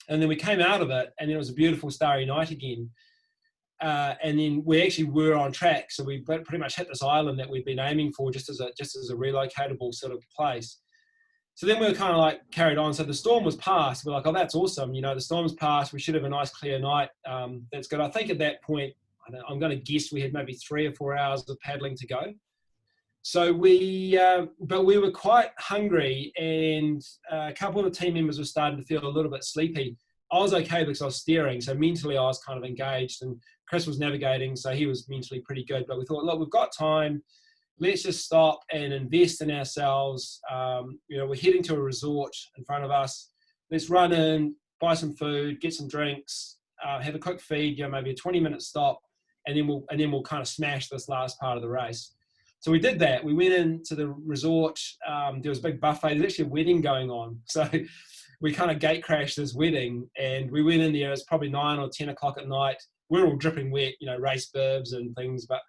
Speaker 1: And then we came out of it, and then it was a beautiful starry night again. And then we actually were on track. So we pretty much hit this island that we'd been aiming for just as a relocatable sort of place. So then we were kind of carried on. So the storm was past. We're like, oh, that's awesome. The storm's passed. We should have a nice clear night. That's good. I think at that point, I'm going to guess we had maybe 3 or 4 hours of paddling to go. So but we were quite hungry, and a couple of the team members were starting to feel a little bit sleepy. I was okay because I was steering, so mentally I was kind of engaged, and Chris was navigating, so he was mentally pretty good. But we thought, look, we've got time. Let's just stop and invest in ourselves. We're heading to a resort in front of us. Let's run in, buy some food, get some drinks, have a quick feed, maybe a 20-minute stop, and then we'll kind of smash this last part of the race. So we did that. We went into the resort. There was a big buffet. There's actually a wedding going on. So we kind of gate crashed this wedding, and we went in there. It was probably 9 or 10 o'clock at night. We were all dripping wet, race bibs and things. But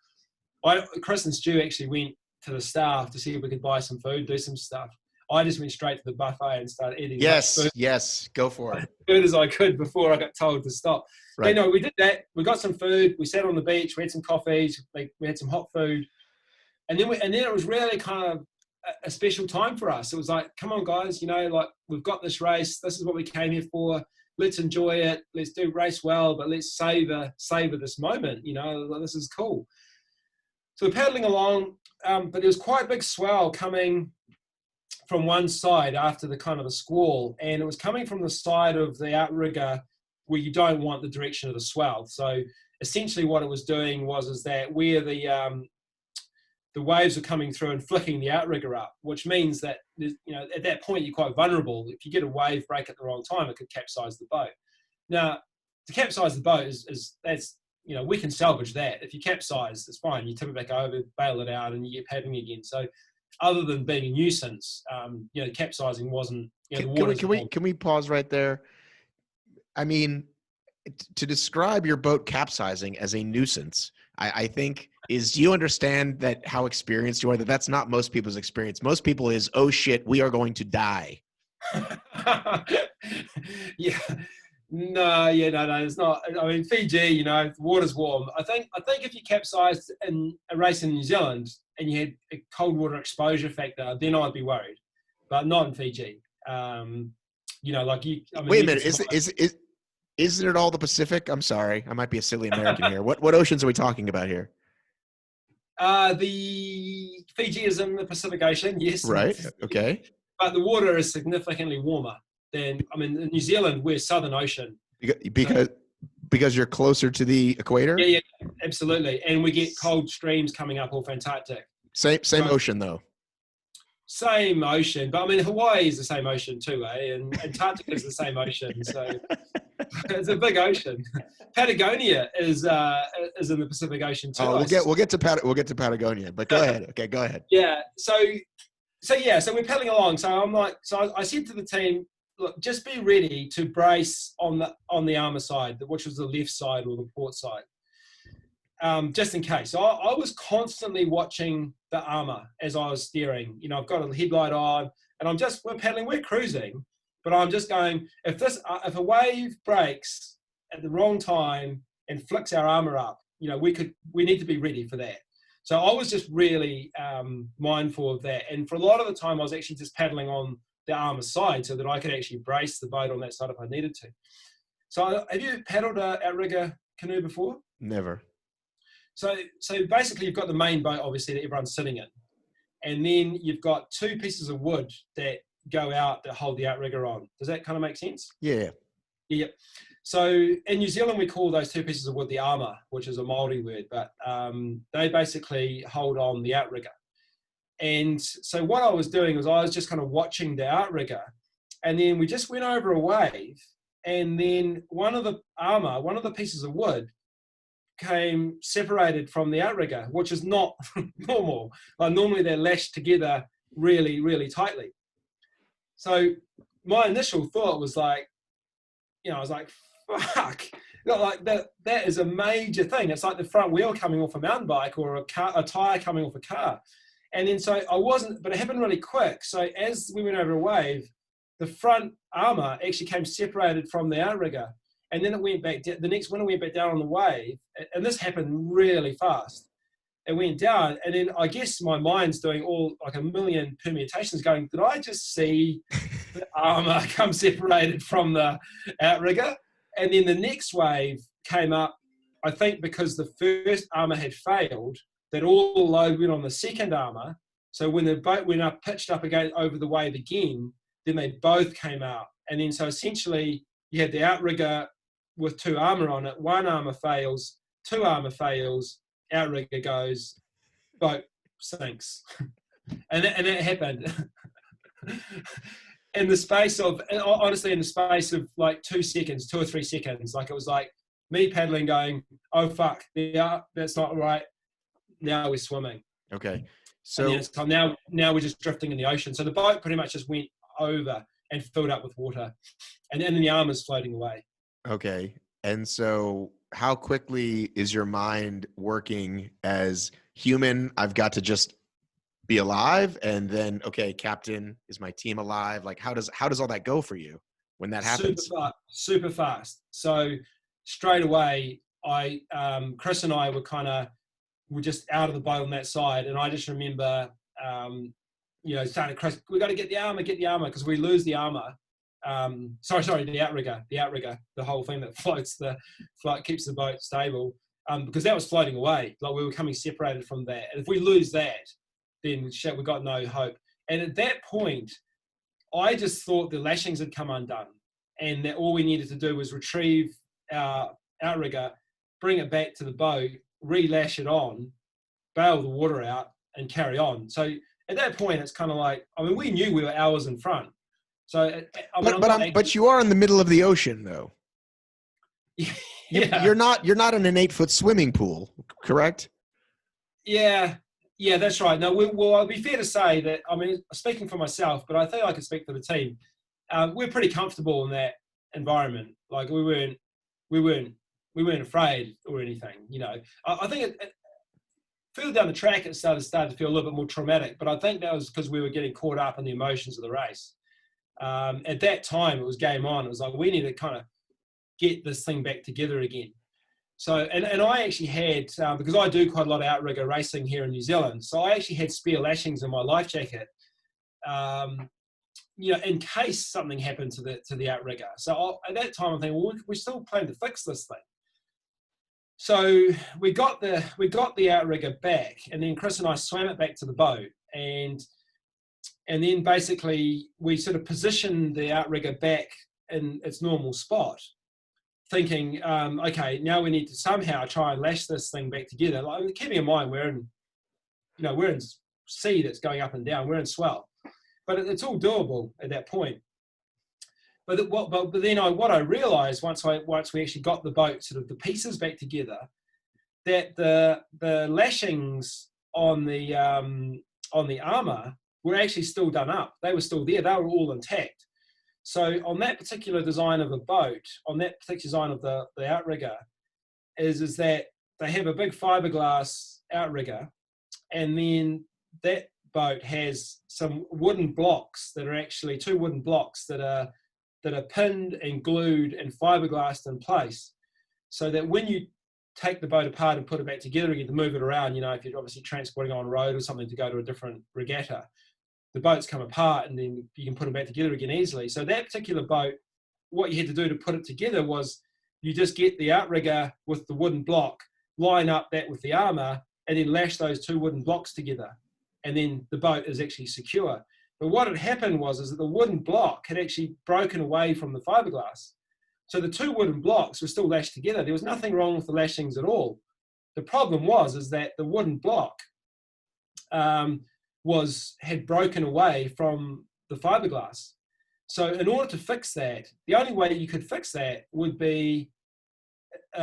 Speaker 1: Chris and Stu actually went to the staff to see if we could buy some food, do some stuff. I just went straight to the buffet and started eating.
Speaker 2: Yes, go for it.
Speaker 1: Food as I could before I got told to stop.
Speaker 2: Right.
Speaker 1: We did that. We got some food. We sat on the beach. We had some coffees. We had some hot food. And then it was really kind of a special time for us. It was like, come on, guys, we've got this race. This is what we came here for. Let's enjoy it. Let's do race well, but let's savor this moment. This is cool. So we're paddling along, but there was quite a big swell coming from one side after the kind of the squall, and it was coming from the side of the outrigger where you don't want the direction of the swell. So essentially, what it was doing is that where the waves are coming through and flicking the outrigger up, which means that, at that point, you're quite vulnerable. If you get a wave break at the wrong time, it could capsize the boat. Now, to capsize the boat that's we can salvage that. If you capsize, it's fine. You tip it back over, bail it out, and you get paddling again. So other than being a nuisance, capsizing wasn't,
Speaker 2: Can we pause right there? I mean, to describe your boat capsizing as a nuisance, I think do you understand that how experienced you are, that's not most people's experience. Most people is, oh shit, we are going to die.
Speaker 1: Yeah. No, it's not. I mean, Fiji, the water's warm. I think if you capsized in a race in New Zealand and you had a cold water exposure factor, then I'd be worried, but not in Fiji.
Speaker 2: Wait a minute, isn't it all the Pacific? I'm sorry, I might be a silly American here. What oceans are we talking about here?
Speaker 1: The Fiji is in the Pacific Ocean, yes.
Speaker 2: Right. Okay.
Speaker 1: But the water is significantly warmer than, in New Zealand, we're Southern Ocean.
Speaker 2: Because you're closer to the equator?
Speaker 1: Yeah, absolutely. And we get cold streams coming up off Antarctic.
Speaker 2: Same ocean, though.
Speaker 1: Same ocean. But, Hawaii is the same ocean too, eh? And Antarctica is the same ocean. So it's a big ocean. Patagonia is in the Pacific Ocean too.
Speaker 2: Oh, we'll get to Patagonia, but go ahead. Okay, go ahead.
Speaker 1: Yeah. So we're paddling along. So I said to the team, look, just be ready to brace on the armour side, which was the left side or the port side, just in case. So I was constantly watching the armour as I was steering. I've got a headlight on. and we're paddling, we're cruising, but I'm just going, if a wave breaks at the wrong time and flicks our armor up, we need to be ready for that. So I was just really mindful of that. And for a lot of the time, I was actually just paddling on the armor side so that I could actually brace the boat on that side if I needed to. So have you paddled a outrigger canoe before?
Speaker 2: Never.
Speaker 1: So basically you've got the main boat, obviously, that everyone's sitting in. And then you've got two pieces of wood that go out that hold the outrigger on. Does that kind of make sense?
Speaker 2: Yeah.
Speaker 1: Yeah. So in New Zealand, we call those two pieces of wood the armour, which is a Māori word, but they basically hold on the outrigger. And so what I was doing was I was just kind of watching the outrigger, and then we just went over a wave, and then one of the pieces of wood came separated from the outrigger, which is not normal. Like normally they're lashed together really, really tightly. So my initial thought was like, I was like, fuck, like that is a major thing. It's like the front wheel coming off a mountain bike or a tire coming off a car. And then so but it happened really quick. So as we went over a wave, the front armor actually came separated from the outrigger. And then it went back, the next one it went back down on the wave. And this happened really fast. It went down. And then I guess my mind's doing all like a million permutations going, did I just see the armor come separated from the outrigger? And then the next wave came up, I think because the first armor had failed, that all the load went on the second armor. So when the boat went up, pitched up again over the wave again, then they both came out. And then so essentially you had the outrigger with two armor on it, one armor fails, two armor fails, outrigger goes, boat sinks. and that happened. In the space of like 2 seconds, 2 or 3 seconds, like it was like me paddling going, oh fuck, yeah, that's not right. Now we're swimming.
Speaker 2: Okay. So
Speaker 1: now we're just drifting in the ocean. So the boat pretty much just went over and filled up with water. And then the armor's floating away.
Speaker 2: Okay. And so how quickly is your mind working as human? I've got to just be alive, and then, okay, captain, is my team alive? Like how does all that go for you when that happens?
Speaker 1: Super fast. So straight away, Chris and I were just out of the boat on that side, and I just remember, saying to Chris, we got to get the armor, because we lose the armor. The outrigger, the whole thing that keeps the boat stable, because that was floating away. Like we were coming separated from that, and if we lose that, then shit, we got no hope. And at that point, I just thought the lashings had come undone, and that all we needed to do was retrieve our outrigger, bring it back to the boat, re-lash it on, bail the water out, and carry on. So at that point, it's kind of like, we knew we were hours in front. So,
Speaker 2: but you are in the middle of the ocean, though.
Speaker 1: Yeah.
Speaker 2: You're not in an 8-foot swimming pool, correct?
Speaker 1: Yeah, that's right. No, I'll be fair to say that, speaking for myself, but I think I can speak for the team. We're pretty comfortable in that environment. Like we weren't afraid or anything. I think it further down the track, it started to feel a little bit more traumatic. But I think that was because we were getting caught up in the emotions of the race. At that time, it was game on. It was like we need to kind of get this thing back together again. So, and I actually had, because I do quite a lot of outrigger racing here in New Zealand, so I actually had spare lashings in my life jacket, in case something happened to the outrigger. So at that time, I'm thinking, well, we're still planning to fix this thing. So we got the outrigger back, and then Chris and I swam it back to the boat, and then basically we sort of positioned the outrigger back in its normal spot, thinking, okay, now we need to somehow try and lash this thing back together. Like, keeping in mind we're in sea that's going up and down, we're in swell, but it's all doable at that point. But then what I realised once we actually got the boat sort of the pieces back together, that the lashings on the armour were actually still done up. They were still there. They were all intact. So on that particular design of the boat, on that particular design of the outrigger, is that they have a big fiberglass outrigger, and then that boat has some wooden blocks that are actually 2 wooden blocks that are pinned and glued and fiberglassed in place, so that when you take the boat apart and put it back together again to move it around, if you're obviously transporting on road or something to go to a different regatta, the boats come apart and then you can put them back together again easily. So that particular boat, what you had to do to put it together was you just get the outrigger with the wooden block, line up that with the armour, and then lash those 2 wooden blocks together. And then the boat is actually secure. But what had happened was that the wooden block had actually broken away from the fiberglass. So the 2 wooden blocks were still lashed together. There was nothing wrong with the lashings at all. The problem was that the wooden block had broken away from the fiberglass. So in order to fix that, the only way you could fix that would be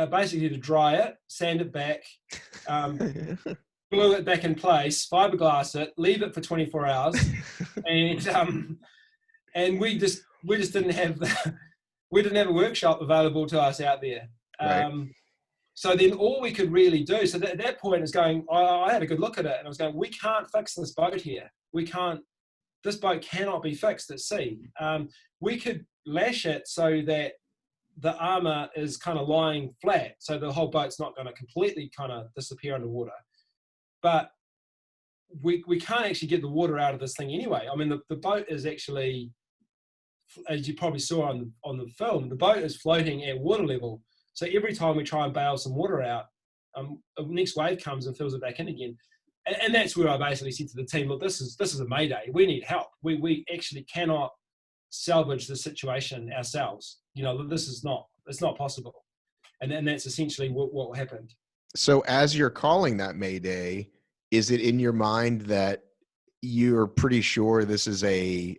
Speaker 1: basically to dry it, sand it back, glue it back in place, fiberglass it, leave it for 24 hours, and we just didn't have we didn't have a workshop available to us out there.
Speaker 2: Right.
Speaker 1: So then all we could really do, so at that point is going, I had a good look at it and I was going, we can't fix this boat here. This boat cannot be fixed at sea. We could lash it so that the armour is kind of lying flat, so the whole boat's not going to completely kind of disappear underwater. But we can't actually get the water out of this thing anyway. I mean, the boat is actually, as you probably saw on the film, the boat is floating at water level. So every time we try and bail some water out, the next wave comes and fills it back in again. And that's where I basically said to the team, look, this is a mayday. We need help. We actually cannot salvage the situation ourselves. It's not possible. And that's essentially what happened.
Speaker 2: So as you're calling that mayday, is it in your mind that you're pretty sure this is a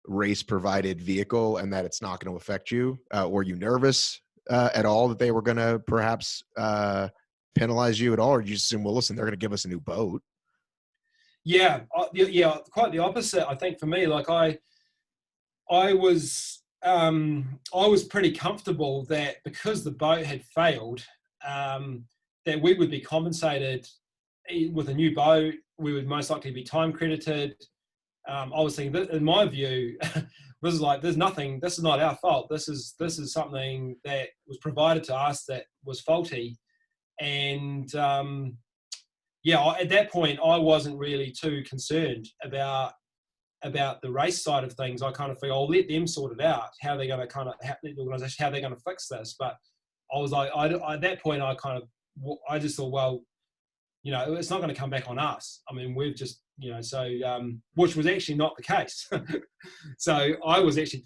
Speaker 2: race provided vehicle and that it's not going to affect you? Were you nervous at all that they were going to perhaps penalize you at all? Or you just assume, well, listen, they're going to give us a new boat?
Speaker 1: Yeah, quite the opposite. I think for me, like I was pretty comfortable that because the boat had failed, that we would be compensated with a new boat. We would most likely be time credited. I was thinking, in my view, this is not our fault. This is something that was provided to us that was faulty. And at that point, I wasn't really too concerned about the race side of things. I kind of feel I'll let them sort it out, how they're going to the organisation, how they're going to fix this. But I was like, at that point, I just thought, well, it's not going to come back on us. I mean, we've just, which was actually not the case. So I was actually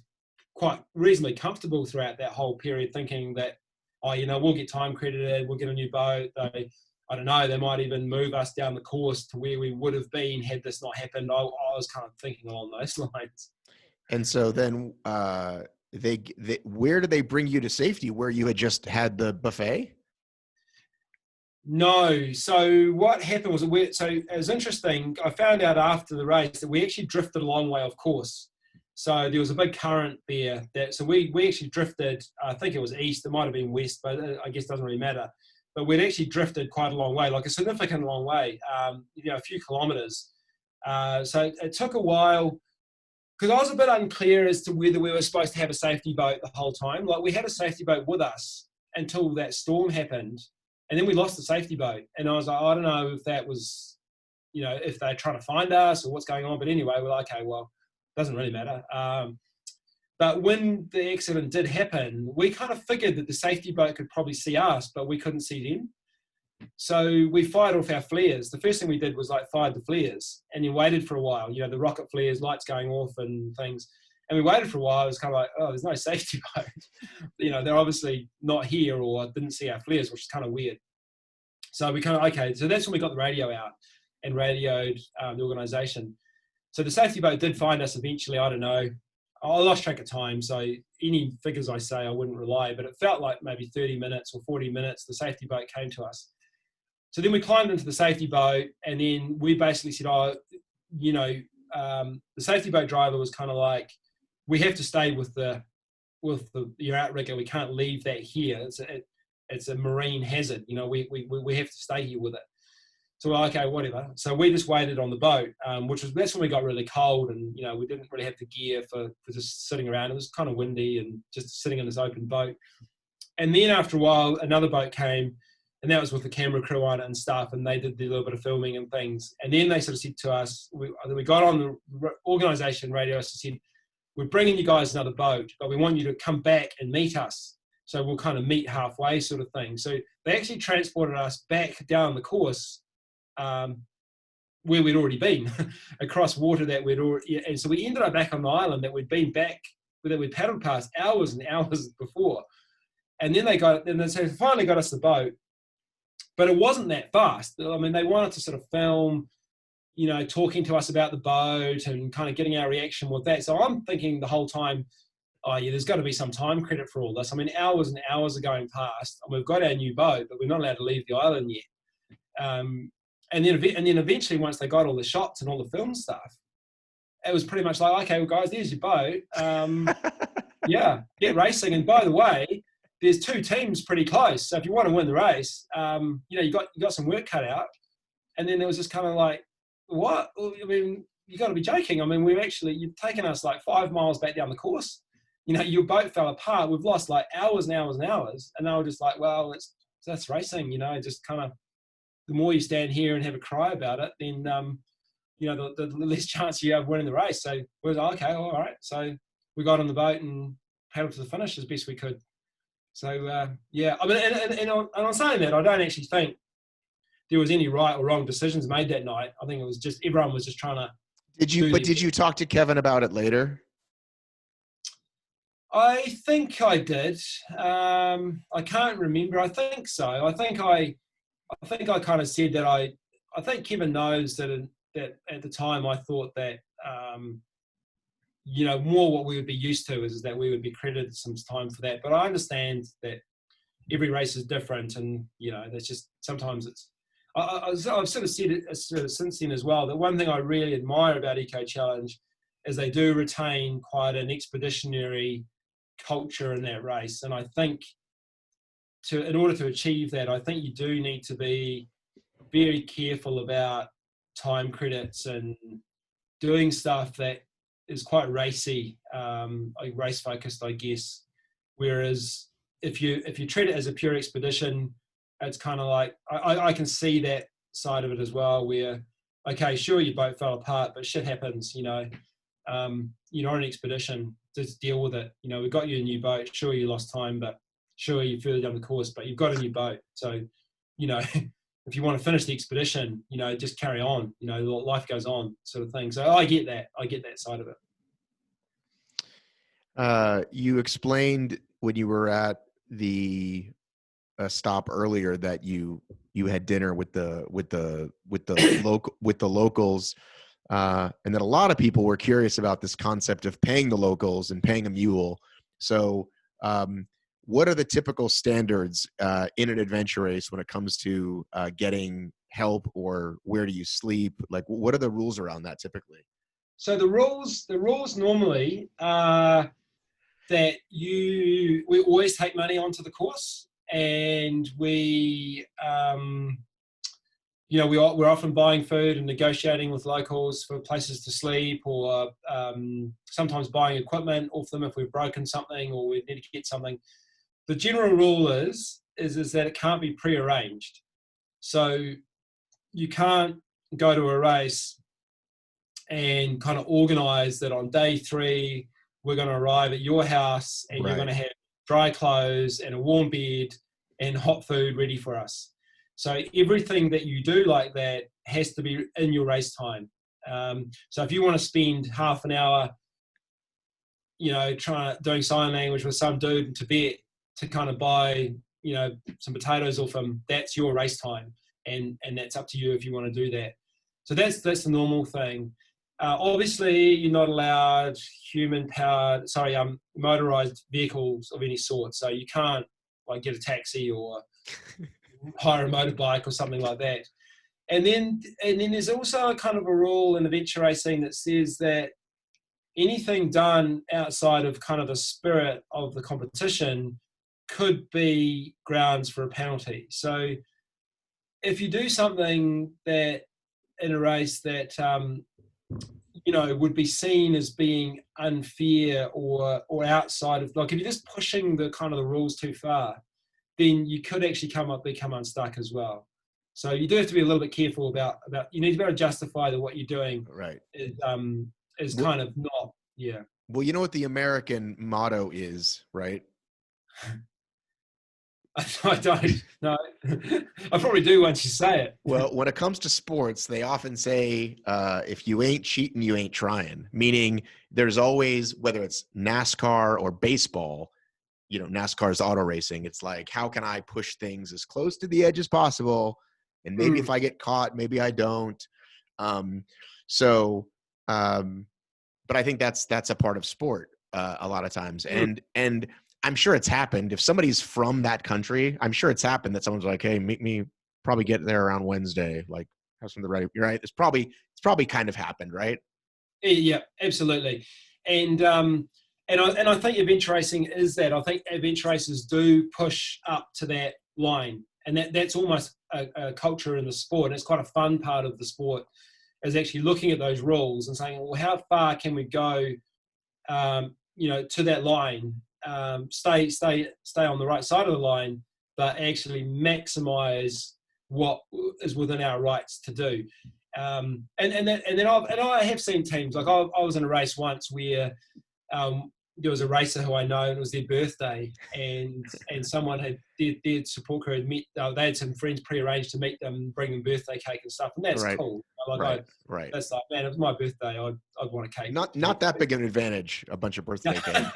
Speaker 1: quite reasonably comfortable throughout that whole period, thinking that, we'll get time credited, we'll get a new boat. I don't know, they might even move us down the course to where we would have been had this not happened. I was kind of thinking along those lines.
Speaker 2: And so then where did they bring you to safety, where you had just had the buffet?
Speaker 1: No. So what happened was, it was interesting. I found out after the race that we actually drifted a long way off course. So there was a big current there. So we actually drifted, I think it was east, it might have been west, but I guess it doesn't really matter. But we'd actually drifted quite a long way, like a significant long way, a few kilometres. So it took a while, because I was a bit unclear as to whether we were supposed to have a safety boat the whole time. Like, we had a safety boat with us until that storm happened, and then we lost the safety boat. And I was like, I don't know if that was, if they're trying to find us or what's going on. But anyway, we're like, okay, well, doesn't really matter. But when the accident did happen, we kind of figured that the safety boat could probably see us, but we couldn't see them. So we fired off our flares. The first thing we did was fired the flares, and then waited for a while, the rocket flares, lights going off and things. And we waited for a while. It was kind of like, oh, there's no safety boat. They're obviously not here or didn't see our flares, which is kind of weird. So we kind of, okay, so that's when we got the radio out and radioed the organisation. So the safety boat did find us eventually. I don't know. I lost track of time, so any figures I say I wouldn't rely, but it felt like maybe 30 minutes or 40 minutes the safety boat came to us. So then we climbed into the safety boat, and then we basically said, the safety boat driver was kind of like, we have to stay with your outrigger. We can't leave that here. It's a marine hazard. We have to stay here with it. So we're like, okay, whatever. So we just waited on the boat, that's when we got really cold, and we didn't really have the gear for just sitting around. It was kind of windy and just sitting in this open boat. And then after a while, another boat came, and that was with the camera crew on it and stuff, and they did a little bit of filming and things. And then they sort of said to us, we got on the organisation radio and said, we're bringing you guys another boat, but we want you to come back and meet us. So we'll kind of meet halfway sort of thing. So they actually transported us back down the course where we'd already been, across water that we'd already, and so we ended up back on the island that we'd been back, that we'd paddled past hours and hours before. And then they finally got us the boat, but it wasn't that fast. I mean, they wanted to sort of film, talking to us about the boat and kind of getting our reaction with that. So I'm thinking the whole time, oh yeah, there's got to be some time credit for all this. I mean, hours and hours are going past, and we've got our new boat, but we're not allowed to leave the island yet. And then eventually, once they got all the shots and all the film stuff, it was pretty much like, okay, well, guys, there's your boat. Yeah, get racing. And by the way, there's two teams pretty close. So if you want to win the race, you got some work cut out. And then it was just kind of like, what? I mean, you got to be joking. I mean, you've taken us like 5 miles back down the course. Your boat fell apart. We've lost like hours and hours and hours. And they were just like, well, that's racing. Just kind of, the more you stand here and have a cry about it, then the less chance you have winning the race. So we was like, okay, all right. So we got on the boat and paddled to the finish as best we could. So yeah, I mean, and on saying that, I don't actually think there was any right or wrong decisions made that night. I think it was just everyone was just trying to.
Speaker 2: Did you talk to Kevin about it later?
Speaker 1: I think I did. I can't remember. I think so. I think I kind of said that I think Kevin knows that at the time I thought that, more what we would be used to is that we would be credited some time for that. But I understand that every race is different, and, that's just, sometimes it's, I've sort of said it since then as well, that one thing I really admire about Eco Challenge is they do retain quite an expeditionary culture in that race. And I think in order to achieve that, I think you do need to be very careful about time credits and doing stuff that is quite racy, race focused, I guess. Whereas if you treat it as a pure expedition, it's kind of like, I can see that side of it as well, where, okay, sure, your boat fell apart, but shit happens, you're on an expedition, just deal with it. We got you a new boat, sure, you lost time, but sure, you're further down the course, but you've got a new boat. So, if you want to finish the expedition, just carry on, life goes on, sort of thing. So I get that side of it.
Speaker 2: You explained when you were at the stop earlier that you had dinner with the locals, and that a lot of people were curious about this concept of paying the locals and paying a mule. So what are the typical standards in an adventure race when it comes to getting help, or where do you sleep? Like, what are the rules around that typically?
Speaker 1: So the rules normally are that we always take money onto the course, and we're often buying food and negotiating with locals for places to sleep, or sometimes buying equipment off them if we've broken something or we need to get something. The general rule is that it can't be pre-arranged. So you can't go to a race and kind of organize that on day 3, we're going to arrive at your house and You're going to have dry clothes and a warm bed and hot food ready for us. So everything that you do like that has to be in your race time. So if you want to spend half an hour, doing sign language with some dude in Tibet to kind of buy, some potatoes off him, that's your race time. And that's up to you if you want to do that. So that's the normal thing. Obviously, you're not allowed motorized vehicles of any sort. So you can't get a taxi or hire a motorbike or something like that. And then there's also a kind of a rule in adventure racing that says that anything done outside of kind of the spirit of the competition could be grounds for a penalty. So if you do something that in a race that you know, would be seen as being unfair or outside of, like, if you're just pushing the kind of the rules too far, then you could actually become unstuck as well. So you do have to be a little bit careful about you need to be able to justify that what you're doing
Speaker 2: Right.
Speaker 1: is kind of not, yeah.
Speaker 2: Well, you know what the American motto is, right?
Speaker 1: I don't know. I probably do once you say it.
Speaker 2: Well, when it comes to sports, they often say, if you ain't cheating, you ain't trying. Meaning there's always, whether it's NASCAR or baseball, you know, NASCAR's auto racing. It's like, how can I push things as close to the edge as possible? And maybe if I get caught, maybe I don't. But I think that's a part of sport a lot of times. And I'm sure it's happened. If somebody's from that country, I'm sure it's happened that someone's like, hey, meet me, probably get there around Wednesday. Like, have something ready. You're right. It's probably kind of happened, right?
Speaker 1: Yeah, absolutely. And I think event racing is that. I think event racers do push up to that line, and that's almost a culture in the sport. And it's quite a fun part of the sport, is actually looking at those rules and saying, well, how far can we go, you know, to that line, stay on the right side of the line, but actually maximize what is within our rights to do. And then I have seen teams, like I was in a race once where there was a racer who I know, and it was their birthday, and someone had their support crew had met. They had some friends prearranged to meet them, bring them birthday cake and stuff, and that's cool. Like
Speaker 2: right.
Speaker 1: That's like, man, if it was my birthday, I'd want a cake.
Speaker 2: Not that big an advantage, a bunch of birthday cake.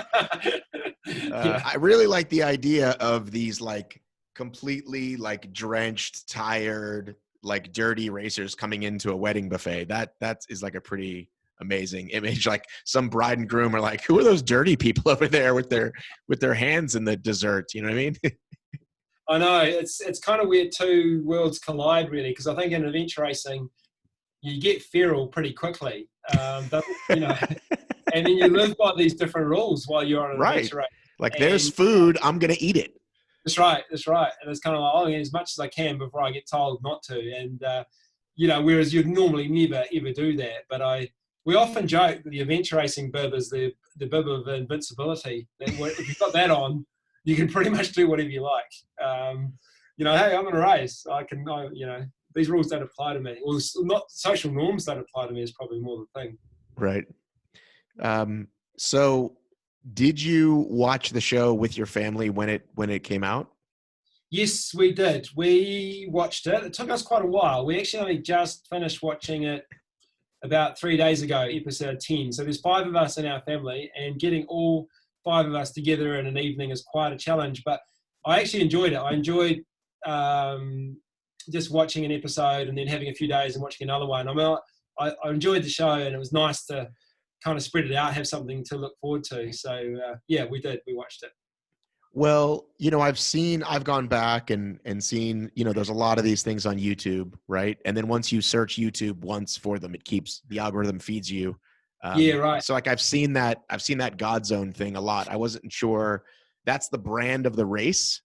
Speaker 1: Yeah.
Speaker 2: I really like the idea of these like completely like drenched, tired, like dirty racers coming into a wedding buffet. That is like a pretty amazing image. Like some bride and groom are like, who are those dirty people over there with their hands in the dessert? You know what I mean?
Speaker 1: I know, it's kind of where two worlds collide, really, because I think in event racing you get feral pretty quickly, but, you know, and then you live by these different rules while you're on an adventure race.
Speaker 2: Like, there's food, I'm gonna eat it.
Speaker 1: That's right. And it's kind of like, I'll eat as much as I can before I get told not to. And you know, whereas you'd normally never ever do that. But we often joke that the event racing bib is the bib of invincibility. That if you've got that on, you can pretty much do whatever you like. You know, hey, I'm in a race. You know, these rules don't apply to me. Well, not social norms don't apply to me is probably more the thing.
Speaker 2: Right. So did you watch the show with your family when it came out?
Speaker 1: Yes, we did. We watched it. It took us quite a while. We actually only just finished watching it about 3 days ago, episode 10. So there's 5 of us in our family, and getting all 5 of us together in an evening is quite a challenge. But I actually enjoyed it. I enjoyed just watching an episode and then having a few days and watching another one. I mean, I enjoyed the show, and it was nice to kind of spread it out, have something to look forward to. So yeah, we did. We watched it.
Speaker 2: Well, you know, I've gone back and seen, you know, there's a lot of these things on YouTube, right? And then once you search YouTube once for them, the algorithm feeds you.
Speaker 1: Yeah, right.
Speaker 2: So like I've seen that God Zone thing a lot. I wasn't sure that's the brand of the race.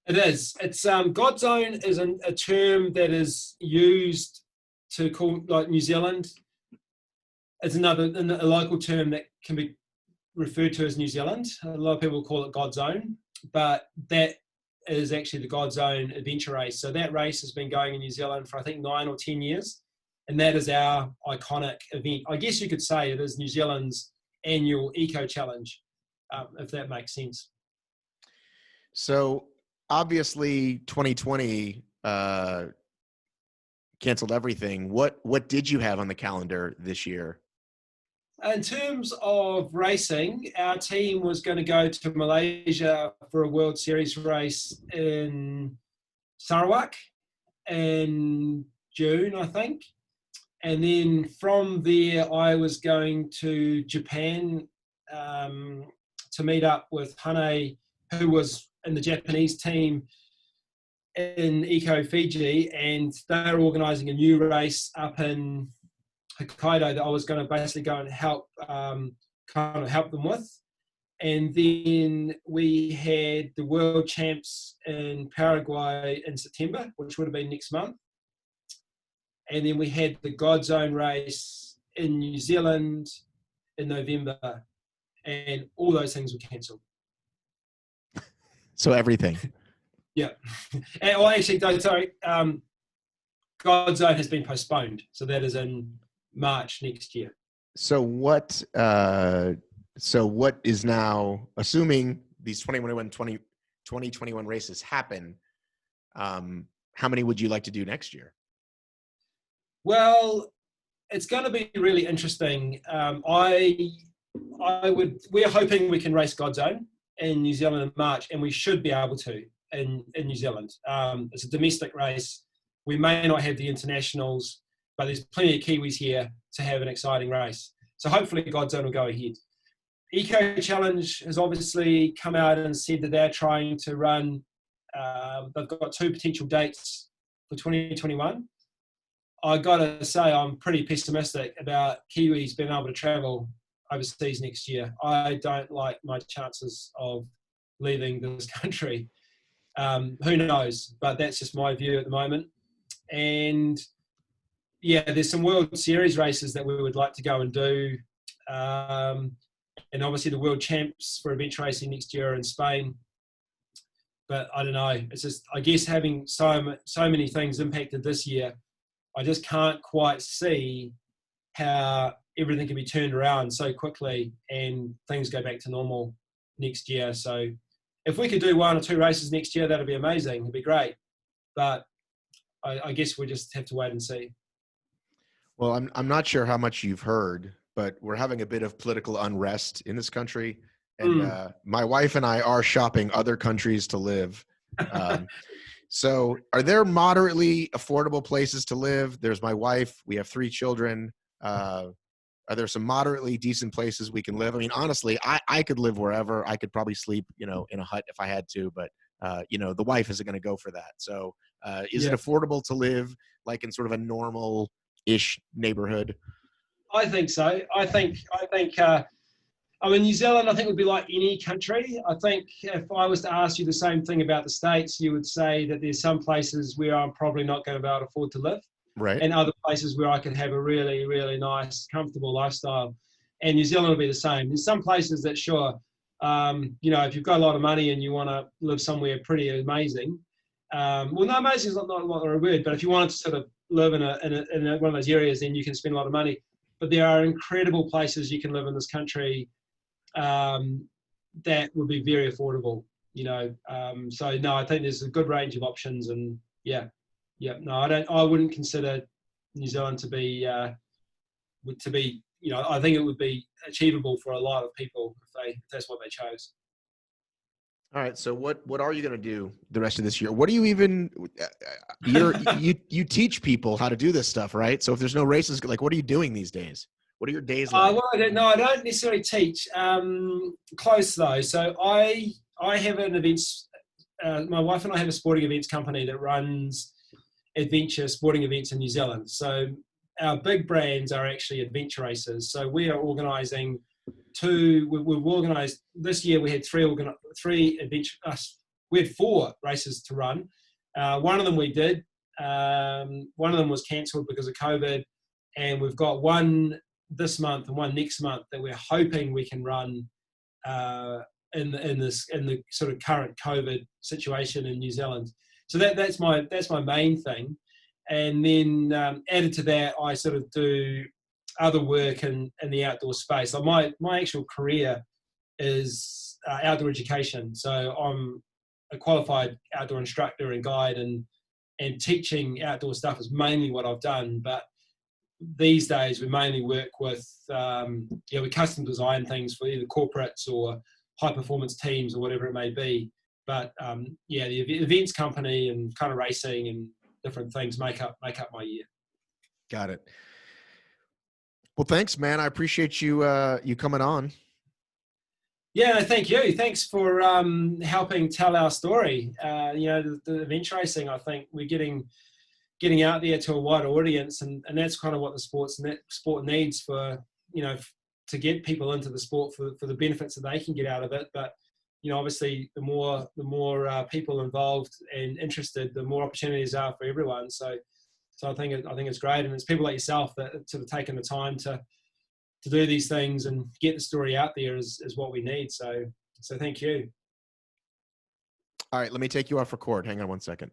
Speaker 1: It is. It's God Zone is a term that is used to call, like, New Zealand. It's a local term that can be referred to as New Zealand. A lot of people call it God Zone, but that is actually the God Zone adventure race. So that race has been going in New Zealand for, I think, 9 or 10 years. And that is our iconic event. I guess you could say it is New Zealand's annual Eco Challenge, if that makes sense.
Speaker 2: So obviously 2020 canceled everything. What did you have on the calendar this year?
Speaker 1: In terms of racing, our team was going to go to Malaysia for a World Series race in Sarawak in June, I think. And then from there, I was going to Japan to meet up with Hane, who was in the Japanese team in Eco Fiji, and they're organising a new race up in Hokkaido that I was going to basically go and help them with. And then we had the World Champs in Paraguay in September, which would have been next month. And then we had the Godzone race in New Zealand in November, and all those things were cancelled.
Speaker 2: So everything.
Speaker 1: Yeah. And, well, actually, no, sorry. Godzone has been postponed. So that is in March next year.
Speaker 2: So what is now, assuming these 2021 races happen, how many would you like to do next year?
Speaker 1: Well, it's going to be really interesting. We're hoping we can race Godzone in New Zealand in March, and we should be able to in New Zealand. It's a domestic race. We may not have the internationals, but there's plenty of Kiwis here to have an exciting race. So hopefully Godzone will go ahead. Eco Challenge has obviously come out and said that they're trying to run, they've got 2 potential dates for 2021. I got to say, I'm pretty pessimistic about Kiwis being able to travel overseas next year. I don't like my chances of leaving this country. Who knows? But that's just my view at the moment. And yeah, there's some World Series races that we would like to go and do. And obviously the World Champs for adventure racing next year in Spain. But I don't know. It's just, I guess, having so many things impacted this year, I just can't quite see how everything can be turned around so quickly and things go back to normal next year. So if we could do 1 or 2 races next year, that'd be amazing. It'd be great. But I guess we just have to wait and see.
Speaker 2: Well, I'm not sure how much you've heard, but we're having a bit of political unrest in this country. And my wife and I are shopping other countries to live. So are there moderately affordable places to live? There's my wife. We have 3 children. Are there some moderately decent places we can live? I mean, honestly, I could live wherever. I could probably sleep, in a hut if I had to, but the wife isn't going to go for that. So is it affordable to live like in sort of a normal-ish neighborhood?
Speaker 1: I think so. I think New Zealand, I think, would be like any country. I think if I was to ask you the same thing about the States, you would say that there's some places where I'm probably not going to be able to afford to live.
Speaker 2: Right.
Speaker 1: And other places where I could have a really, really nice, comfortable lifestyle. And New Zealand will be the same. There's some places that, sure, if you've got a lot of money and you want to live somewhere pretty amazing, amazing is not the right word, but if you wanted to sort of live in one of those areas, then you can spend a lot of money. But there are incredible places you can live in this country that would be very affordable, So no, I think there's a good range of options, and I wouldn't consider New Zealand to be, I think it would be achievable for a lot of people if that's what they chose.
Speaker 2: All right. So what are you going to do the rest of this year? What do you even, you teach people how to do this stuff, right? So if there's no races, like, what are you doing these days? What are your days like?
Speaker 1: Well, I don't necessarily teach. Close though. So I have an events, my wife and I have a sporting events company that runs adventure sporting events in New Zealand. So our big brands are actually adventure races. So we are organising we've organised this year. We had 3 adventure. We had 4 races to run. One of them we did. One of them was cancelled because of COVID, and we've got one this month and one next month that we're hoping we can run in the sort of current COVID situation in New Zealand. So that's my main thing, and then added to that, I sort of do other work in the outdoor space. So my actual career is outdoor education. So I'm a qualified outdoor instructor and guide, and teaching outdoor stuff is mainly what I've done. But these days we mainly work with, we custom design things for either corporates or high performance teams or whatever it may be. But the events company and kind of racing and different things make up my year.
Speaker 2: Got it. Well, thanks, man. I appreciate you coming on.
Speaker 1: Yeah, thank you. Thanks for helping tell our story. The adventure racing, I think we're getting out there to a wider audience, and that's kind of what the sport needs for to get people into the sport for the benefits that they can get out of it. But obviously, the more people involved and interested, the more opportunities are for everyone. So I think it's great, and it's people like yourself that sort of taking the time to do these things and get the story out there is what we need. So thank you.
Speaker 2: All right, let me take you off record. Hang on one second.